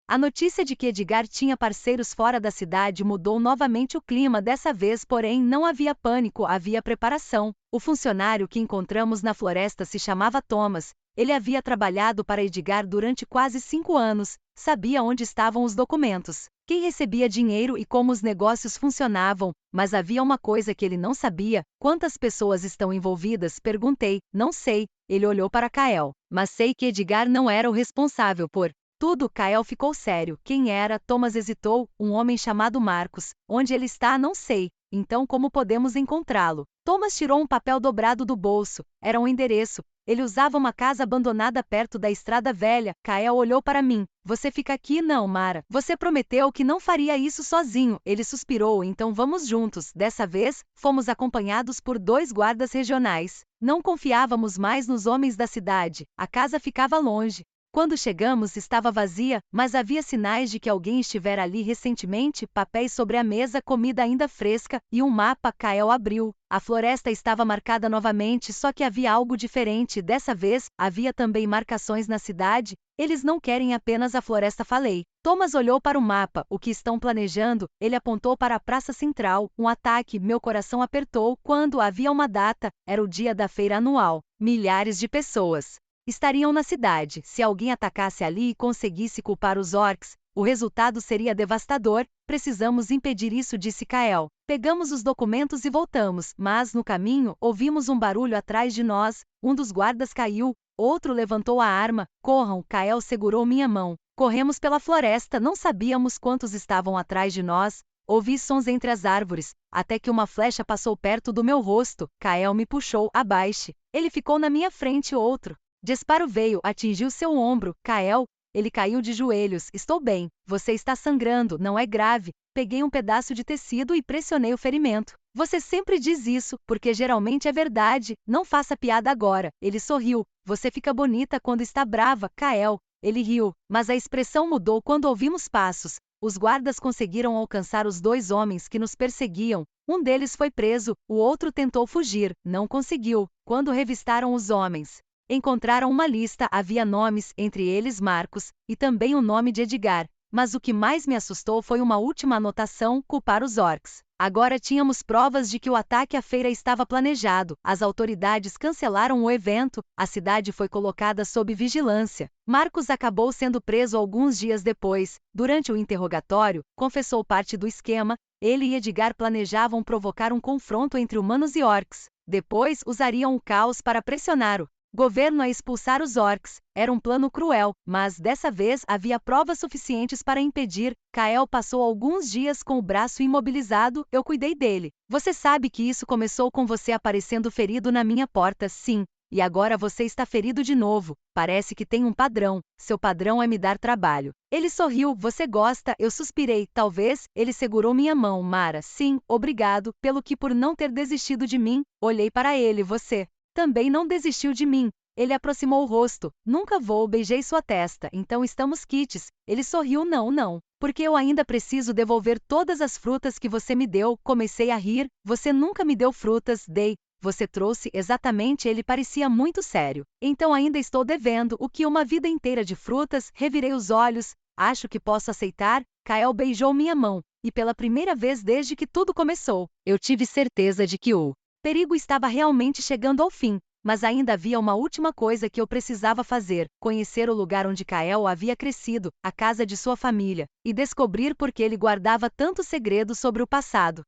Speaker 2: A notícia de que Edgar tinha parceiros fora da cidade mudou novamente o clima, dessa vez, porém, não havia pânico, havia preparação. O funcionário que encontramos na floresta se chamava Thomas. Ele havia trabalhado para Edgar durante quase 5 anos, sabia onde estavam os documentos, quem recebia dinheiro e como os negócios funcionavam, mas havia uma coisa que ele não sabia: quantas pessoas estão envolvidas? Perguntei. Não sei. Ele olhou para Kael. Mas sei que Edgar não era o responsável por tudo. Kael ficou sério. Quem era? Thomas hesitou. Um homem chamado Marcos. Onde ele está? Não sei. Então como podemos encontrá-lo? Thomas tirou um papel dobrado do bolso. Era um endereço. Ele usava uma casa abandonada perto da estrada velha. Kael olhou para mim. Você fica aqui? Não, Mara. Você prometeu que não faria isso sozinho. Ele suspirou. Então vamos juntos. Dessa vez, fomos acompanhados por 2 guardas regionais. Não confiávamos mais nos homens da cidade. A casa ficava longe. Quando chegamos, estava vazia, mas havia sinais de que alguém estivera ali recentemente, papéis sobre a mesa, comida ainda fresca, e um mapa. Kael abriu. A floresta estava marcada novamente, só que havia algo diferente. Dessa vez, havia também marcações na cidade. Eles não querem apenas a floresta, falei. Thomas olhou para o mapa. O que estão planejando? Ele apontou para a praça central. Um ataque. Meu coração apertou. Quando havia uma data, era o dia da feira anual. Milhares de pessoas estariam na cidade. Se alguém atacasse ali e conseguisse culpar os orcs, o resultado seria devastador. Precisamos impedir isso, disse Kael. Pegamos os documentos e voltamos, mas no caminho ouvimos um barulho atrás de nós. Um dos guardas caiu, outro levantou a arma. Corram! Kael segurou minha mão. Corremos pela floresta, não sabíamos quantos estavam atrás de nós. Ouvi sons entre as árvores, até que uma flecha passou perto do meu rosto. Kael me puxou. Abaixe. Ele ficou na minha frente. Outro disparo veio, atingiu seu ombro. Kael, ele caiu de joelhos. Estou bem. Você está sangrando, não é grave. Peguei um pedaço de tecido e pressionei o ferimento. Você sempre diz isso, porque geralmente é verdade. Não faça piada agora. Ele sorriu. Você fica bonita quando está brava, Kael. Ele riu, mas a expressão mudou quando ouvimos passos. Os guardas conseguiram alcançar os 2 homens que nos perseguiam. Um deles foi preso, o outro tentou fugir, não conseguiu. Quando revistaram os homens, encontraram uma lista, havia nomes, entre eles Marcos, e também o nome de Edgar. Mas o que mais me assustou foi uma última anotação: culpar os orcs. Agora tínhamos provas de que o ataque à feira estava planejado. As autoridades cancelaram o evento, a cidade foi colocada sob vigilância. Marcos acabou sendo preso alguns dias depois. Durante o interrogatório, confessou parte do esquema. Ele e Edgar planejavam provocar um confronto entre humanos e orcs. Depois usariam o caos para pressionar o governo a expulsar os orcs. Era um plano cruel, mas dessa vez havia provas suficientes para impedir. Kael passou alguns dias com o braço imobilizado. Eu cuidei dele. Você sabe que isso começou com você aparecendo ferido na minha porta, sim. E agora você está ferido de novo. Parece que tem um padrão. Seu padrão é me dar trabalho. Ele sorriu. Você gosta? Eu suspirei. Talvez. Ele segurou minha mão. Mara, sim, obrigado, pelo que por não ter desistido de mim. Olhei para ele. Você também não desistiu de mim. Ele aproximou o rosto. Nunca vou. Beijei sua testa. Então estamos quites. Ele sorriu. Não. Porque eu ainda preciso devolver todas as frutas que você me deu. Comecei a rir. Você nunca me deu frutas. Dei. Você trouxe exatamente. Ele parecia muito sério. Então ainda estou devendo. O que? Uma vida inteira de frutas? Revirei os olhos. Acho que posso aceitar. Kael beijou minha mão. E pela primeira vez desde que tudo começou, eu tive certeza de que o perigo estava realmente chegando ao fim. Mas ainda havia uma última coisa que eu precisava fazer: conhecer o lugar onde Kael havia crescido, a casa de sua família, e descobrir por que ele guardava tantos segredos sobre o passado.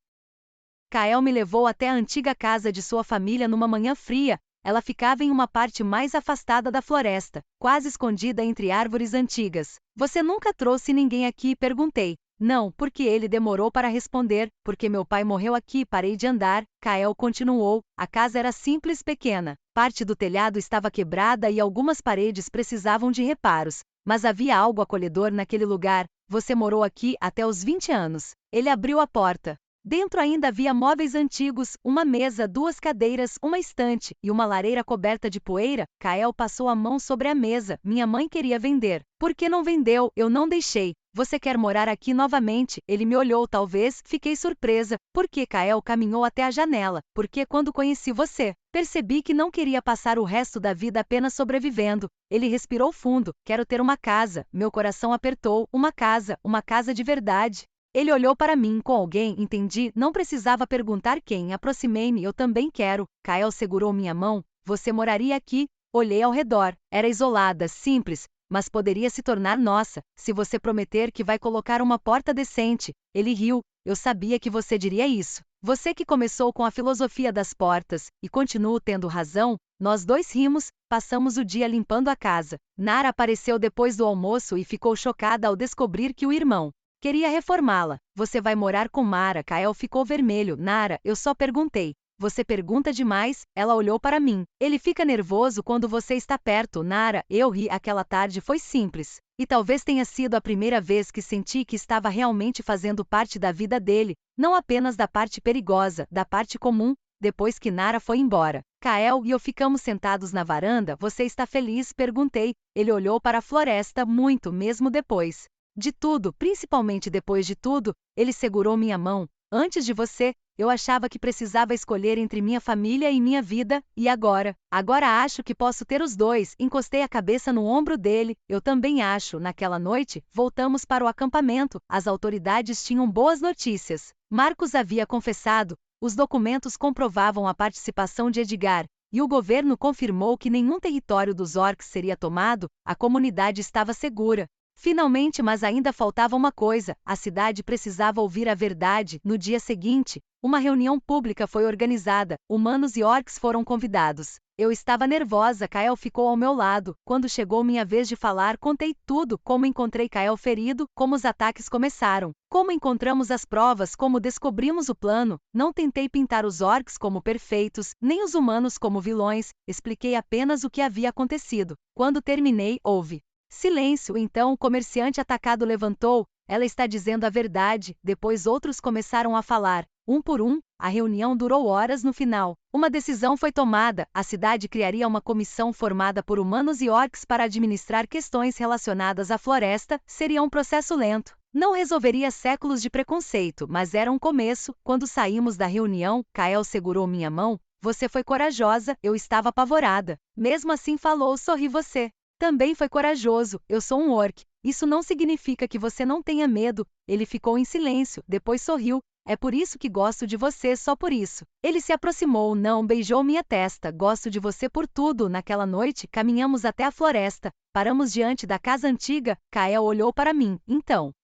Speaker 2: Kael me levou até a antiga casa de sua família numa manhã fria. Ela ficava em uma parte mais afastada da floresta, quase escondida entre árvores antigas. Você nunca trouxe ninguém aqui? Perguntei. Não, porque ele demorou para responder, porque meu pai morreu aqui. Parei de andar. Kael continuou. A casa era simples, pequena. Parte do telhado estava quebrada e algumas paredes precisavam de reparos. Mas havia algo acolhedor naquele lugar. Você morou aqui até os 20 anos. Ele abriu a porta. Dentro ainda havia móveis antigos, uma mesa, 2 cadeiras, uma estante e uma lareira coberta de poeira. Kael passou a mão sobre a mesa. Minha mãe queria vender. Por que não vendeu? Eu não deixei. Você quer morar aqui novamente? Ele me olhou, talvez. Fiquei surpresa. Porque Kael caminhou até a janela. Porque quando conheci você, percebi que não queria passar o resto da vida apenas sobrevivendo. Ele respirou fundo. Quero ter uma casa. Meu coração apertou. Uma casa de verdade. Ele olhou para mim com alguém, entendi, não precisava perguntar quem, aproximei-me, eu também quero. Kael segurou minha mão, você moraria aqui? Olhei ao redor, era isolada, simples, mas poderia se tornar nossa, se você prometer que vai colocar uma porta decente. Ele riu, eu sabia que você diria isso. Você que começou com a filosofia das portas, e continuo tendo razão. Nós dois rimos, passamos o dia limpando a casa. Nara apareceu depois do almoço e ficou chocada ao descobrir que o irmão queria reformá-la. Você vai morar com Mara? Kael ficou vermelho. Nara, eu só perguntei. Você pergunta demais? Ela olhou para mim. Ele fica nervoso quando você está perto. Nara, eu ri. Aquela tarde foi simples. E talvez tenha sido a primeira vez que senti que estava realmente fazendo parte da vida dele, não apenas da parte perigosa, da parte comum. Depois que Nara foi embora, Kael e eu ficamos sentados na varanda. Você está feliz? Perguntei. Ele olhou para a floresta, muito, mesmo depois de tudo, principalmente depois de tudo. Ele segurou minha mão. Antes de você, eu achava que precisava escolher entre minha família e minha vida, e agora? Agora acho que posso ter os dois. Encostei a cabeça no ombro dele. Eu também acho. Naquela noite, voltamos para o acampamento. As autoridades tinham boas notícias. Marcos havia confessado. Os documentos comprovavam a participação de Edgar, e o governo confirmou que nenhum território dos orcs seria tomado. A comunidade estava segura. Finalmente, mas ainda faltava uma coisa, a cidade precisava ouvir a verdade. No dia seguinte, uma reunião pública foi organizada, humanos e orcs foram convidados. Eu estava nervosa, Kael ficou ao meu lado. Quando chegou minha vez de falar, contei tudo, como encontrei Kael ferido, como os ataques começaram, como encontramos as provas, como descobrimos o plano. Não tentei pintar os orcs como perfeitos, nem os humanos como vilões, expliquei apenas o que havia acontecido. Quando terminei, houve silêncio. Então o comerciante atacado levantou. Ela está dizendo a verdade. Depois outros começaram a falar. Um por um, a reunião durou horas. No final, uma decisão foi tomada. A cidade criaria uma comissão formada por humanos e orcs para administrar questões relacionadas à floresta. Seria um processo lento. Não resolveria séculos de preconceito, mas era um começo. Quando saímos da reunião, Kael segurou minha mão. Você foi corajosa. Eu estava apavorada. Mesmo assim falou, sorri. Você também foi corajoso. Eu sou um orc. Isso não significa que você não tenha medo. Ele ficou em silêncio, depois sorriu. É por isso que gosto de você, só por isso. Ele se aproximou, não, beijou minha testa. Gosto de você por tudo. Naquela noite, caminhamos até a floresta. Paramos diante da casa antiga. Kael olhou para mim. Então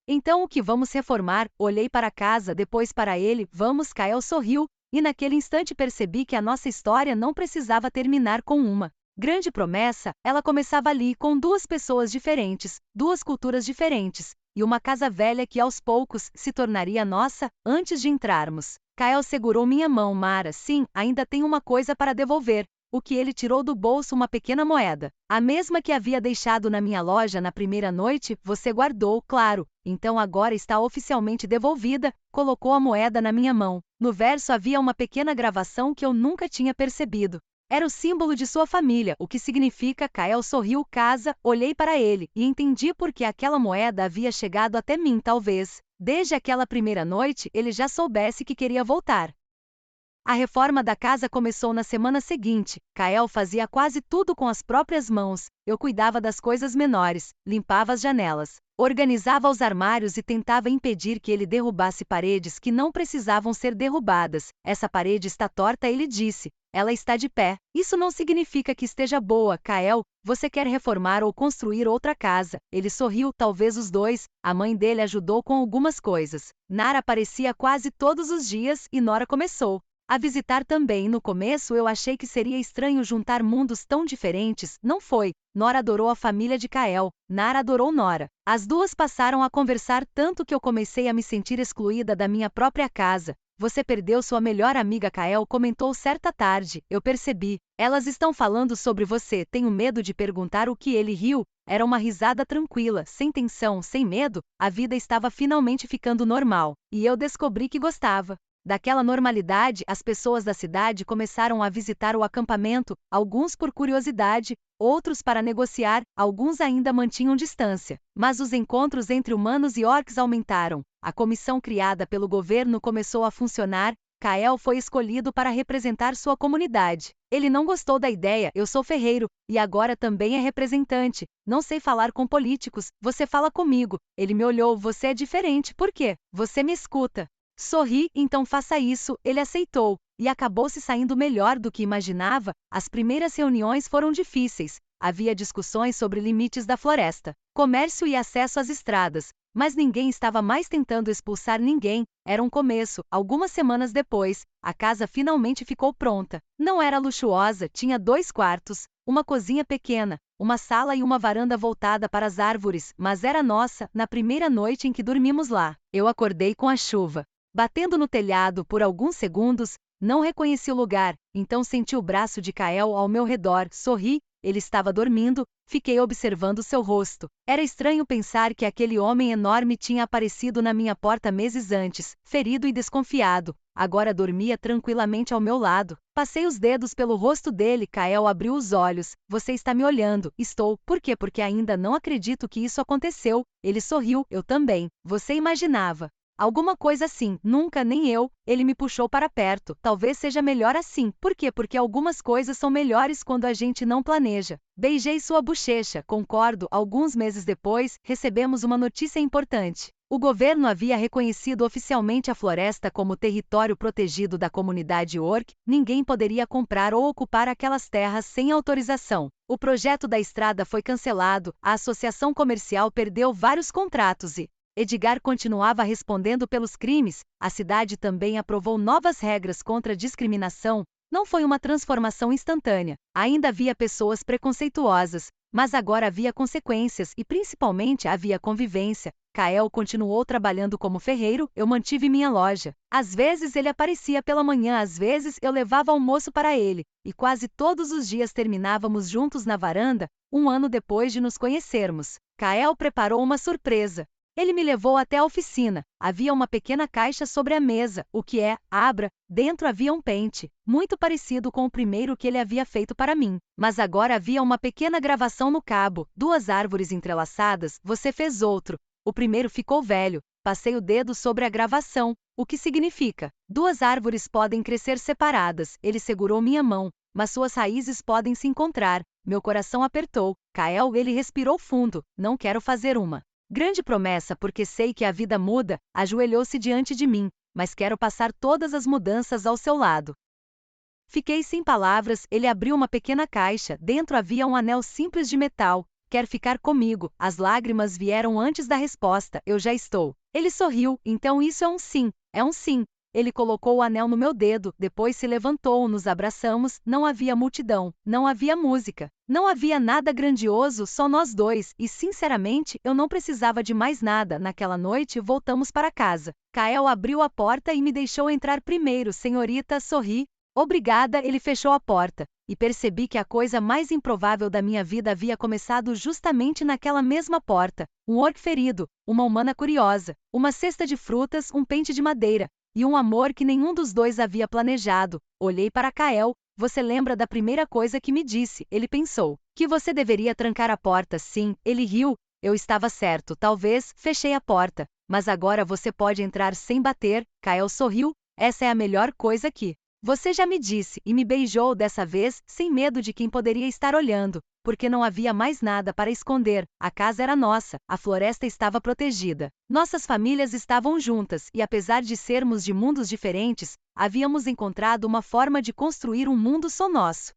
Speaker 2: o que vamos reformar? Olhei para a casa, depois para ele. Vamos, Kael sorriu. E naquele instante percebi que a nossa história não precisava terminar com uma grande promessa. Ela começava ali, com 2 pessoas diferentes, 2 culturas diferentes, e uma casa velha que aos poucos se tornaria nossa. Antes de entrarmos, Kael segurou minha mão. Mara, sim, ainda tem uma coisa para devolver. O que ele tirou do bolso? Uma pequena moeda. A mesma que havia deixado na minha loja na primeira noite. Você guardou, claro. Então agora está oficialmente devolvida. Colocou a moeda na minha mão. No verso havia uma pequena gravação que eu nunca tinha percebido. Era o símbolo de sua família, o que significa. Kael sorriu. Casa. Olhei para ele, e entendi por que aquela moeda havia chegado até mim. Talvez, desde aquela primeira noite, ele já soubesse que queria voltar. A reforma da casa começou na semana seguinte. Kael fazia quase tudo com as próprias mãos. Eu cuidava das coisas menores, limpava as janelas, organizava os armários e tentava impedir que ele derrubasse paredes que não precisavam ser derrubadas. Essa parede está torta, ele disse. Ela está de pé. Isso não significa que esteja boa. Kael, você quer reformar ou construir outra casa? Ele sorriu. Talvez os dois. A mãe dele ajudou com algumas coisas. Nara aparecia quase todos os dias e Nora começou a visitar também. No começo eu achei que seria estranho juntar mundos tão diferentes. Não foi. Nora adorou a família de Kael. Nara adorou Nora. As duas passaram a conversar tanto que eu comecei a me sentir excluída da minha própria casa. você perdeu sua melhor amiga. Kael comentou certa tarde. Eu percebi. Elas estão falando sobre você. Tenho medo de perguntar o que. Ele riu. Era uma risada tranquila, sem tensão, sem medo. A vida estava finalmente ficando normal. E eu descobri que gostava. Daquela normalidade, as pessoas da cidade começaram a visitar o acampamento, alguns por curiosidade, outros para negociar, alguns ainda mantinham distância. Mas os encontros entre humanos e orcs aumentaram. A comissão criada pelo governo começou a funcionar. Kael foi escolhido para representar sua comunidade. Ele não gostou da ideia. Eu sou ferreiro, e agora também é representante. Não sei falar com políticos, você fala comigo. Ele me olhou. Você é diferente. Por quê? Você me escuta. Sorri, então faça isso. Ele aceitou, e acabou se saindo melhor do que imaginava. As primeiras reuniões foram difíceis. Havia discussões sobre limites da floresta, comércio e acesso às estradas, mas ninguém estava mais tentando expulsar ninguém. Era um começo. Algumas semanas depois, a casa finalmente ficou pronta. Não era luxuosa, tinha 2 quartos, uma cozinha pequena, uma sala e uma varanda voltada para as árvores, mas era nossa. Na primeira noite em que dormimos lá, eu acordei com a chuva batendo no telhado por alguns segundos. Não reconheci o lugar, então senti o braço de Kael ao meu redor. Sorri, ele estava dormindo. Fiquei observando seu rosto. Era estranho pensar que aquele homem enorme tinha aparecido na minha porta meses antes, ferido e desconfiado. Agora dormia tranquilamente ao meu lado. Passei os dedos pelo rosto dele. Kael abriu os olhos. Você está me olhando. Estou. Por quê? Porque ainda não acredito que isso aconteceu. Ele sorriu. Eu também. Você imaginava alguma coisa assim? Nunca, nem eu. Ele me puxou para perto. Talvez seja melhor assim. Por quê? Porque algumas coisas são melhores quando a gente não planeja. Beijei sua bochecha. Concordo. Alguns meses depois, recebemos uma notícia importante. O governo havia reconhecido oficialmente a floresta como território protegido da comunidade orc. Ninguém poderia comprar ou ocupar aquelas terras sem autorização. O projeto da estrada foi cancelado. A associação comercial perdeu vários contratos e Edgar continuava respondendo pelos crimes. A cidade também aprovou novas regras contra a discriminação. Não foi uma transformação instantânea. Ainda havia pessoas preconceituosas, mas agora havia consequências e principalmente havia convivência. Kael continuou trabalhando como ferreiro. Eu mantive minha loja. Às vezes ele aparecia pela manhã, às vezes eu levava almoço para ele, e quase todos os dias terminávamos juntos na varanda. 1 ano depois de nos conhecermos, Kael preparou uma surpresa. Ele me levou até a oficina. Havia uma pequena caixa sobre a mesa. O que é? Abra. Dentro havia um pente, muito parecido com o primeiro que ele havia feito para mim. Mas agora havia uma pequena gravação no cabo. 2 árvores entrelaçadas. Você fez outro. O primeiro ficou velho. Passei o dedo sobre a gravação. O que significa? 2 árvores podem crescer separadas. Ele segurou minha mão, mas suas raízes podem se encontrar. Meu coração apertou. Kael, ele respirou fundo. Não quero fazer uma grande promessa porque sei que a vida muda. Ajoelhou-se diante de mim, mas quero passar todas as mudanças ao seu lado. Fiquei sem palavras. Ele abriu uma pequena caixa. Dentro havia um anel simples de metal. Quer ficar comigo? As lágrimas vieram antes da resposta. Eu já estou. Ele sorriu. Então isso é um sim. É um sim. Ele colocou o anel no meu dedo, depois se levantou, nos abraçamos. Não havia multidão, não havia música, não havia nada grandioso, só nós dois, e sinceramente, eu não precisava de mais nada. Naquela noite, voltamos para casa. Kael abriu a porta e me deixou entrar primeiro. Senhorita, sorri. Obrigada. Ele fechou a porta, e percebi que a coisa mais improvável da minha vida havia começado justamente naquela mesma porta. Um orc ferido, uma humana curiosa, uma cesta de frutas, um pente de madeira, e um amor que nenhum dos dois havia planejado. Olhei para Kael. Você lembra da primeira coisa que me disse? Ele pensou que você deveria trancar a porta. Sim, ele riu. Eu estava certo. Talvez. Fechei a porta. Mas agora você pode entrar sem bater. Kael sorriu. Essa é a melhor coisa que você já me disse, e me beijou dessa vez, sem medo de quem poderia estar olhando, porque não havia mais nada para esconder. A casa era nossa, a floresta estava protegida. Nossas famílias estavam juntas, e apesar de sermos de mundos diferentes, havíamos encontrado uma forma de construir um mundo só nosso.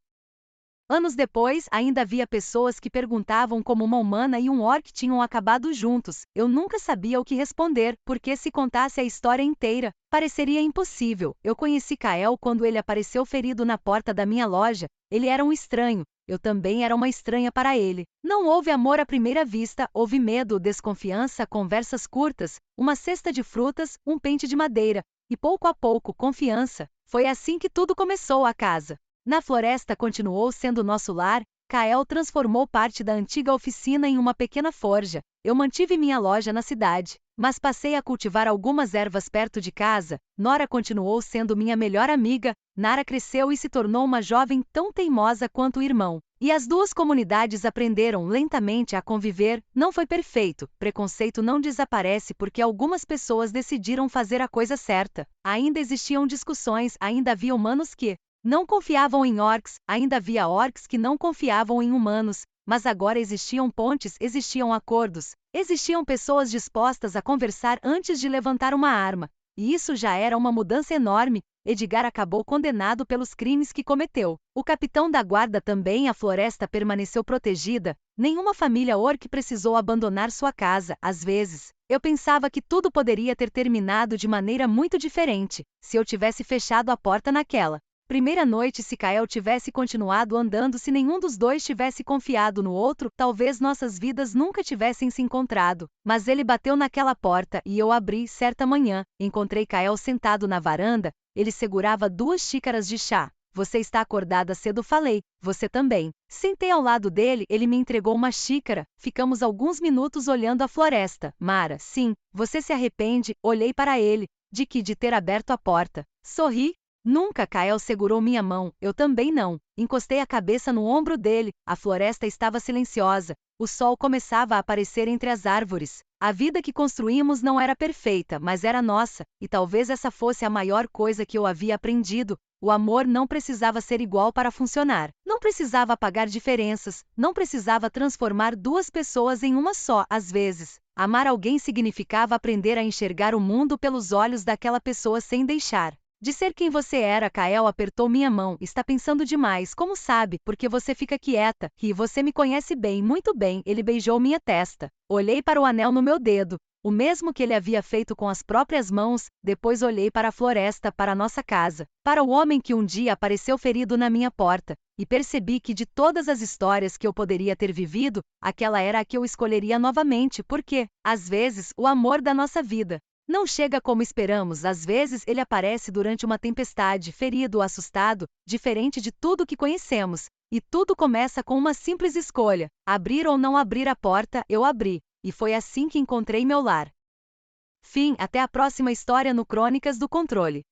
Speaker 2: Anos depois, ainda havia pessoas que perguntavam como uma humana e um orc tinham acabado juntos. Eu nunca sabia o que responder, porque se contasse a história inteira, pareceria impossível. Eu conheci Kael quando ele apareceu ferido na porta da minha loja. Ele era um estranho. Eu também era uma estranha para ele. Não houve amor à primeira vista, houve medo, desconfiança, conversas curtas, uma cesta de frutas, um pente de madeira. e pouco a pouco, confiança. Foi assim que tudo começou a casa. Na floresta continuou sendo nosso lar. Kael transformou parte da antiga oficina em uma pequena forja. Eu mantive minha loja na cidade, mas passei a cultivar algumas ervas perto de casa. Nora continuou sendo minha melhor amiga. Nara cresceu e se tornou uma jovem tão teimosa quanto o irmão. E as duas comunidades aprenderam lentamente a conviver. Não foi perfeito. Preconceito não desaparece porque algumas pessoas decidiram fazer a coisa certa. Ainda existiam discussões, ainda havia humanos que não confiavam em orcs, ainda havia orcs que não confiavam em humanos, mas agora existiam pontes, existiam acordos, existiam pessoas dispostas a conversar antes de levantar uma arma. E isso já era uma mudança enorme. Edgar acabou condenado pelos crimes que cometeu. O capitão da guarda também. A floresta permaneceu protegida. Nenhuma família orc precisou abandonar sua casa. Às vezes, eu pensava que tudo poderia ter terminado de maneira muito diferente, se eu tivesse fechado a porta naquela primeira noite. Se Kael tivesse continuado andando, se nenhum dos dois tivesse confiado no outro, talvez nossas vidas nunca tivessem se encontrado. Mas ele bateu naquela porta e eu abri. Certa manhã, encontrei Kael sentado na varanda. Ele segurava 2 xícaras de chá. Você está acordada cedo? Falei. Você também. Sentei ao lado dele, ele me entregou uma xícara. Ficamos alguns minutos olhando a floresta. Mara, sim. Você se arrepende? Olhei para ele. De que? De ter aberto a porta. Sorri. Nunca. Kael segurou minha mão. Eu também não. Encostei a cabeça no ombro dele. A floresta estava silenciosa. O sol começava a aparecer entre as árvores. A vida que construímos não era perfeita, mas era nossa, e talvez essa fosse a maior coisa que eu havia aprendido. O amor não precisava ser igual para funcionar. Não precisava apagar diferenças. Não precisava transformar 2 pessoas em uma só. Às vezes, amar alguém significava aprender a enxergar o mundo pelos olhos daquela pessoa sem deixar de ser quem você era. Kael apertou minha mão. Está pensando demais. Como sabe? Porque você fica quieta. E você me conhece bem, muito bem. Ele beijou minha testa. Olhei para o anel no meu dedo. O mesmo que ele havia feito com as próprias mãos. Depois olhei para a floresta, para a nossa casa, para o homem que um dia apareceu ferido na minha porta. E percebi que de todas as histórias que eu poderia ter vivido, aquela era a que eu escolheria novamente. Porque, às vezes, o amor da nossa vida não chega como esperamos. Às vezes ele aparece durante uma tempestade, ferido ou assustado, diferente de tudo que conhecemos. E tudo começa com uma simples escolha: abrir ou não abrir a porta. Eu abri. E foi assim que encontrei meu lar. Fim. Até a próxima história no Crônicas do Controle.